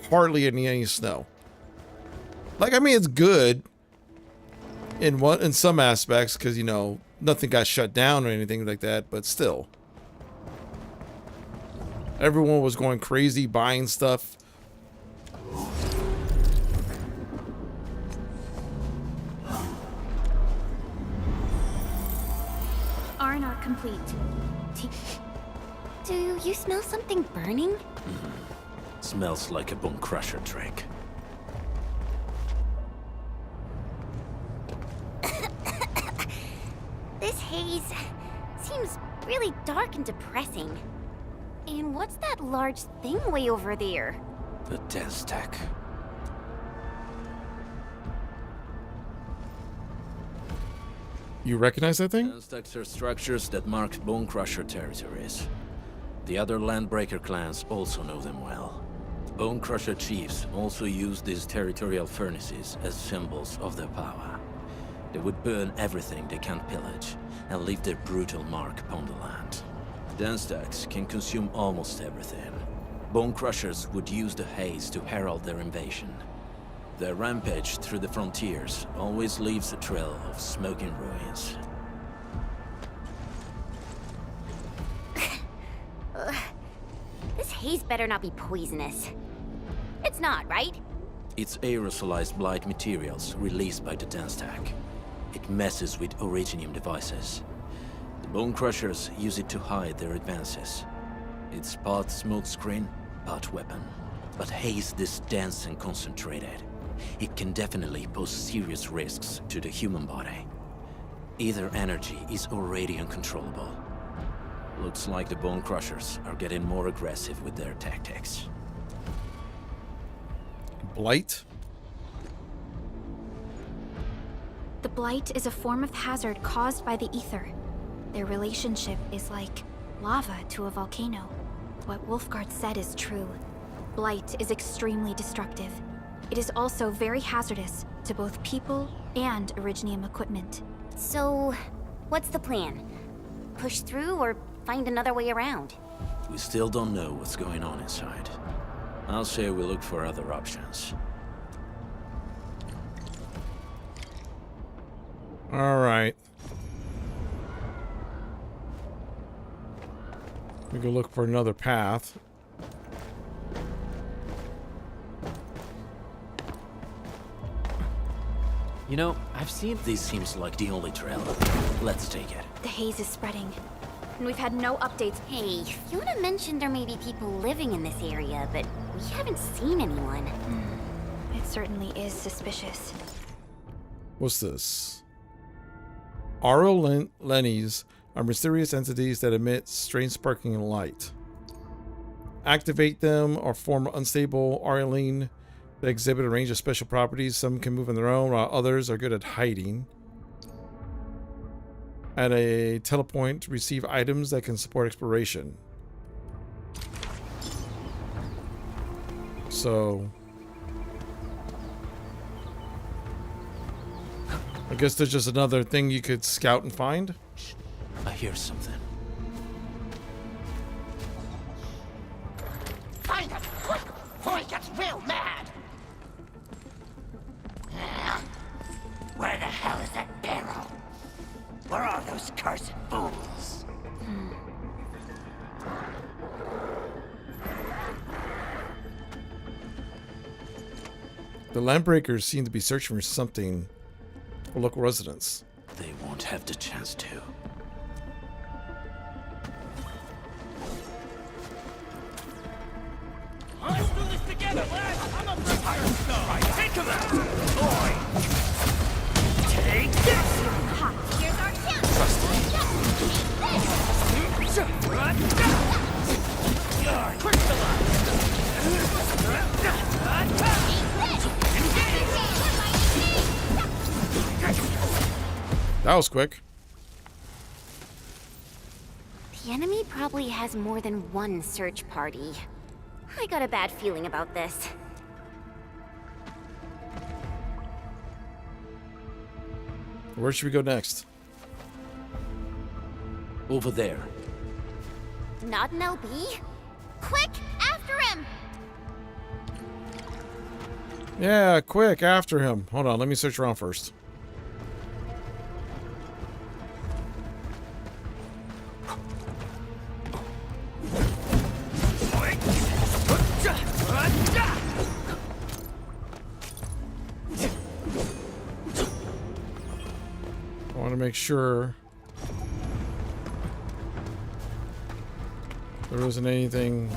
S1: hardly any snow. Like, I mean, it's good in some aspects, because, you know, nothing got shut down or anything like that, but still. Everyone was going crazy buying stuff.
S5: Are not complete.
S13: Do you smell something burning?
S11: Smells like a Bone Crusher trick.
S13: This haze seems really dark and depressing. And what's that large thing way over there?
S11: The dense tech.
S1: You recognize that thing?
S11: Dense techs are structures that mark Bone Crusher territories. The other Landbreaker clans also know them well. Bone Crusher chiefs also use these territorial furnaces as symbols of their power. They would burn everything they can pillage and leave their brutal mark upon the land. Dense techs can consume almost everything. Bone Crushers would use the haze to herald their invasion. Their rampage through the frontiers always leaves a trail of smoking ruins.
S13: This haze better not be poisonous. It's not, right?
S11: It's aerosolized blight materials released by the dance stack. It messes with originium devices. The Bone Crushers use it to hide their advances. It's part smokescreen, part weapon. But haze this dense and concentrated. It can definitely pose serious risks to the human body. Either energy is already uncontrollable. Looks like the Bone Crushers are getting more aggressive with their tactics.
S1: Blight?
S5: The blight is a form of hazard caused by the ether. Their relationship is like lava to a volcano. What Wolfguard said is true. Blight is extremely destructive. It is also very hazardous to both people and Originium equipment.
S13: So, what's the plan? Push through or find another way around?
S11: We still don't know what's going on inside. I'll say we look for other options.
S1: All right. We go look for another path.
S20: You know, I've seen...
S11: This seems like the only trail. Let's take it.
S5: The haze is spreading, and we've had no updates.
S13: Hey, Fiona mentioned there may be people living in this area, but we haven't seen anyone.
S5: It certainly is suspicious.
S1: What's this? Auro Lennies are mysterious entities that emit strange sparkling light. Activate them or form unstable Aurelene that exhibit a range of special properties. Some can move on their own, while others are good at hiding. At a telepoint, receive items that can support exploration. So... I guess there's just another thing you could scout and find.
S11: I hear something.
S21: Find him! Quick! Before he gets real mad! Where the hell is that barrel? Where are those cursed fools?
S1: The Landbreakers seem to be searching for something for local residents.
S11: They won't have the chance to.
S21: Let's do this together, lads! I'm up for a take him out! Boy! Take this!
S3: Here's our chance! Trust me.
S1: That was quick.
S13: The enemy probably has more than one search party. I got a bad feeling about this.
S1: Where should we go next?
S11: Over there.
S13: Not an LB? Quick, after him!
S1: Yeah, quick, after him. Hold on, let me search around first. I want to make sure there isn't anything.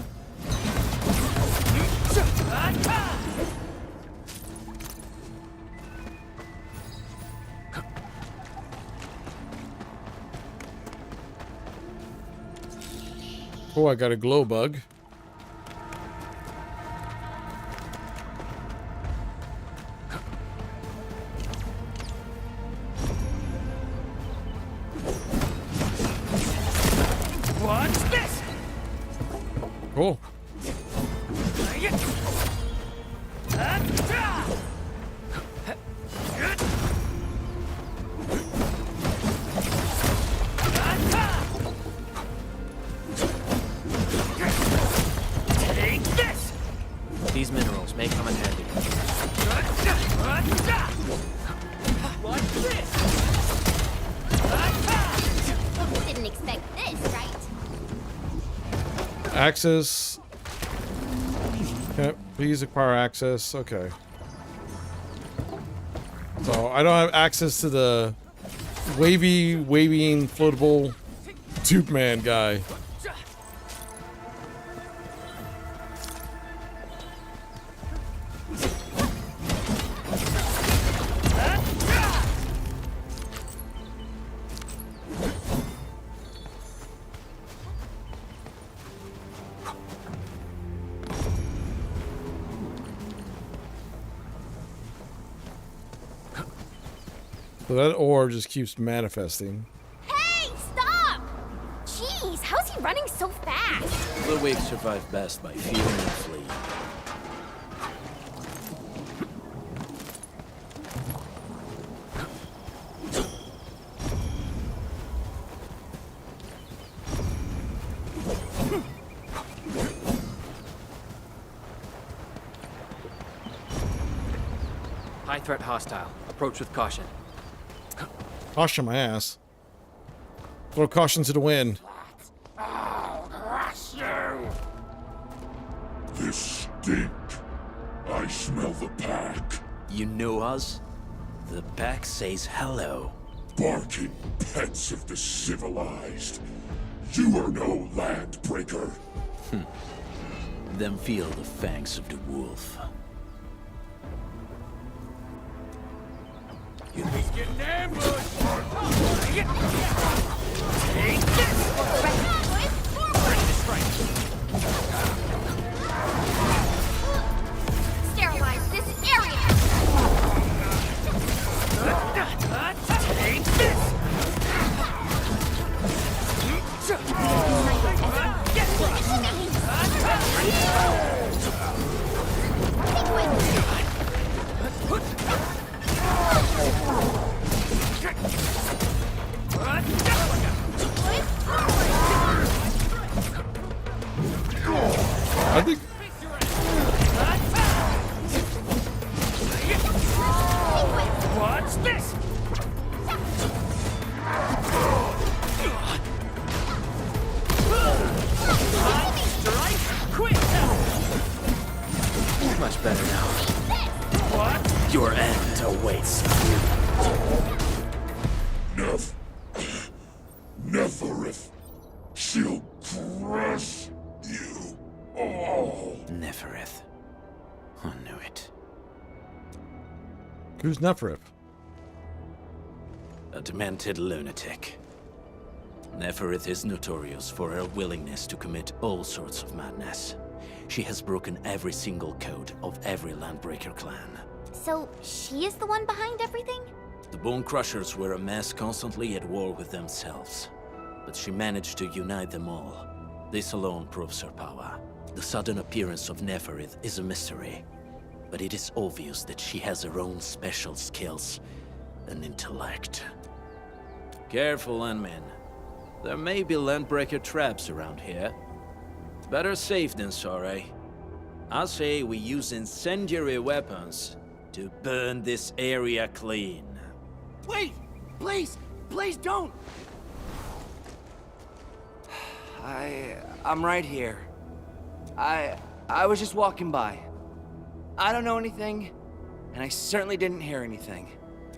S1: Oh, I got a glow bug.
S21: What's this?
S1: Cool.
S21: Take this!
S20: These minerals may come in handy.
S3: expect this, right?
S1: Access. Okay, please acquire access. Okay. So I don't have access to the waving, floatable tube man guy. So that ore just keeps manifesting.
S13: Hey, stop! Jeez, how's he running so fast?
S11: The weak survive best by feeding and fleeing.
S21: High threat hostile. Approach with caution.
S1: Caution my ass. Throw caution to the wind.
S4: I'll crush you! This stink. I smell the pack.
S11: You know us? The pack says hello.
S4: Barking pets of the civilized. You are no land breaker.
S11: Then feel the fangs of the wolf.
S4: He's getting ambushed!
S13: Take this! Sterilize this area!
S7: Take this!
S1: I think.
S7: What's this?
S21: Much better now.
S7: What?
S11: Your end awaits.
S4: Neferith. She'll crush you all.
S11: Neferith. I knew it.
S1: Who's Neferith?
S11: A demented lunatic. Neferith is notorious for her willingness to commit all sorts of madness. She has broken every single code of every Landbreaker clan.
S13: So, she is the one behind everything?
S11: The Bone Crushers were a mess constantly at war with themselves. But she managed to unite them all. This alone proves her power. The sudden appearance of Neferith is a mystery. But it is obvious that she has her own special skills and intellect. Careful, Landmen. There may be Landbreaker traps around here. Better safe than sorry. I say we use incendiary weapons to burn this area clean.
S16: Wait! Please! Please don't! I'm right here. I was just walking by. I don't know anything, and I certainly didn't hear anything.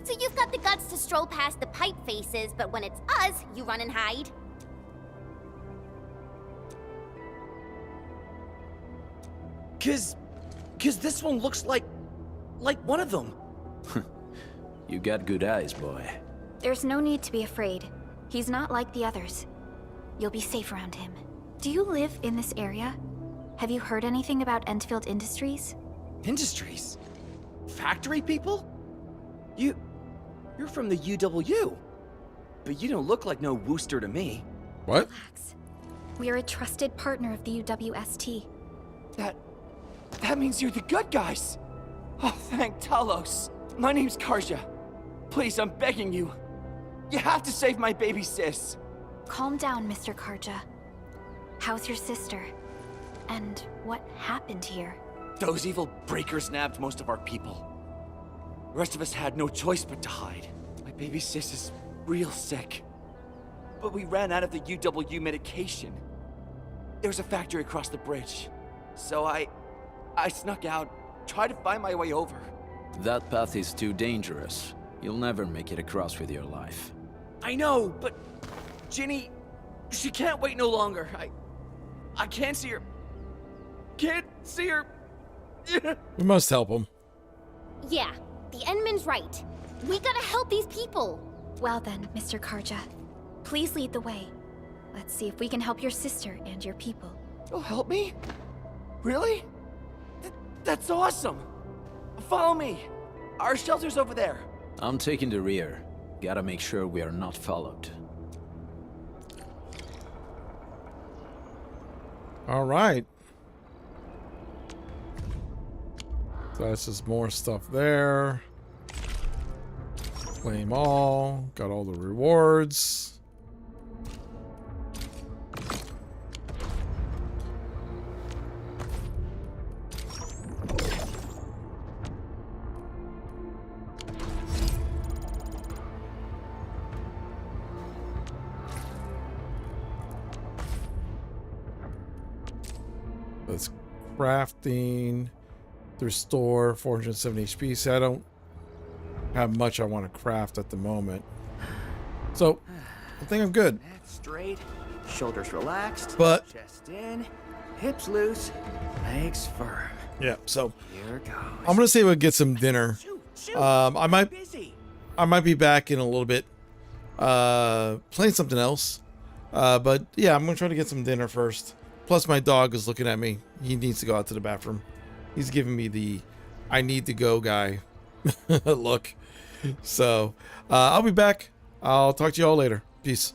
S13: So you've got the guts to stroll past the pipe faces, but when it's us, you run and hide?
S16: Cause this one looks like one of them.
S11: You got good eyes, boy.
S5: There's no need to be afraid. He's not like the others. You'll be safe around him. Do you live in this area? Have you heard anything about Endfield Industries?
S16: Industries? Factory people? You're from the UW. But you don't look like no Wooster to me.
S1: What?
S5: Relax. We are a trusted partner of the UWST.
S16: That means you're the good guys. Oh, thank Talos. My name's Karja. Please, I'm begging you. You have to save my baby sis.
S5: Calm down, Mr. Karja. How's your sister? And what happened here?
S16: Those evil breakers nabbed most of our people. The rest of us had no choice but to hide. My baby sis is real sick.
S6: but we ran out of the UW medication. There's a factory across the bridge. So I snuck out, tried to find my way over.
S11: That path is too dangerous. You'll never make it across with your life.
S6: I know, but Ginny, she can't wait no longer. I can't see her. Can't see her.
S1: We must help him.
S13: Yeah, the Endman's right. We gotta help these people.
S5: Well then, Mr. Karja, please lead the way. Let's see if we can help your sister and your people.
S6: Oh, help me? Really? That's awesome. Follow me. Our shelter's over there.
S11: I'm taking the rear. Gotta make sure we are not followed.
S1: All right. So that's just more stuff there. Claim all. Got all the rewards. That's crafting. There's store, 470 HP. So I don't have much I want to craft at the moment. So I think I'm good.
S16: Neck straight, shoulders relaxed,
S1: But
S16: chest in, hips loose, legs firm.
S1: yeah, so
S16: Here goes.
S1: I'm gonna say we'll get some dinner. I might be back in a little bit, playing something else. But yeah, I'm gonna try to get some dinner first. Plus, my dog is looking at me. He needs to go out to the bathroom. He's giving me the "I need to go" guy look. So I'll be back. I'll talk to you all later. Peace.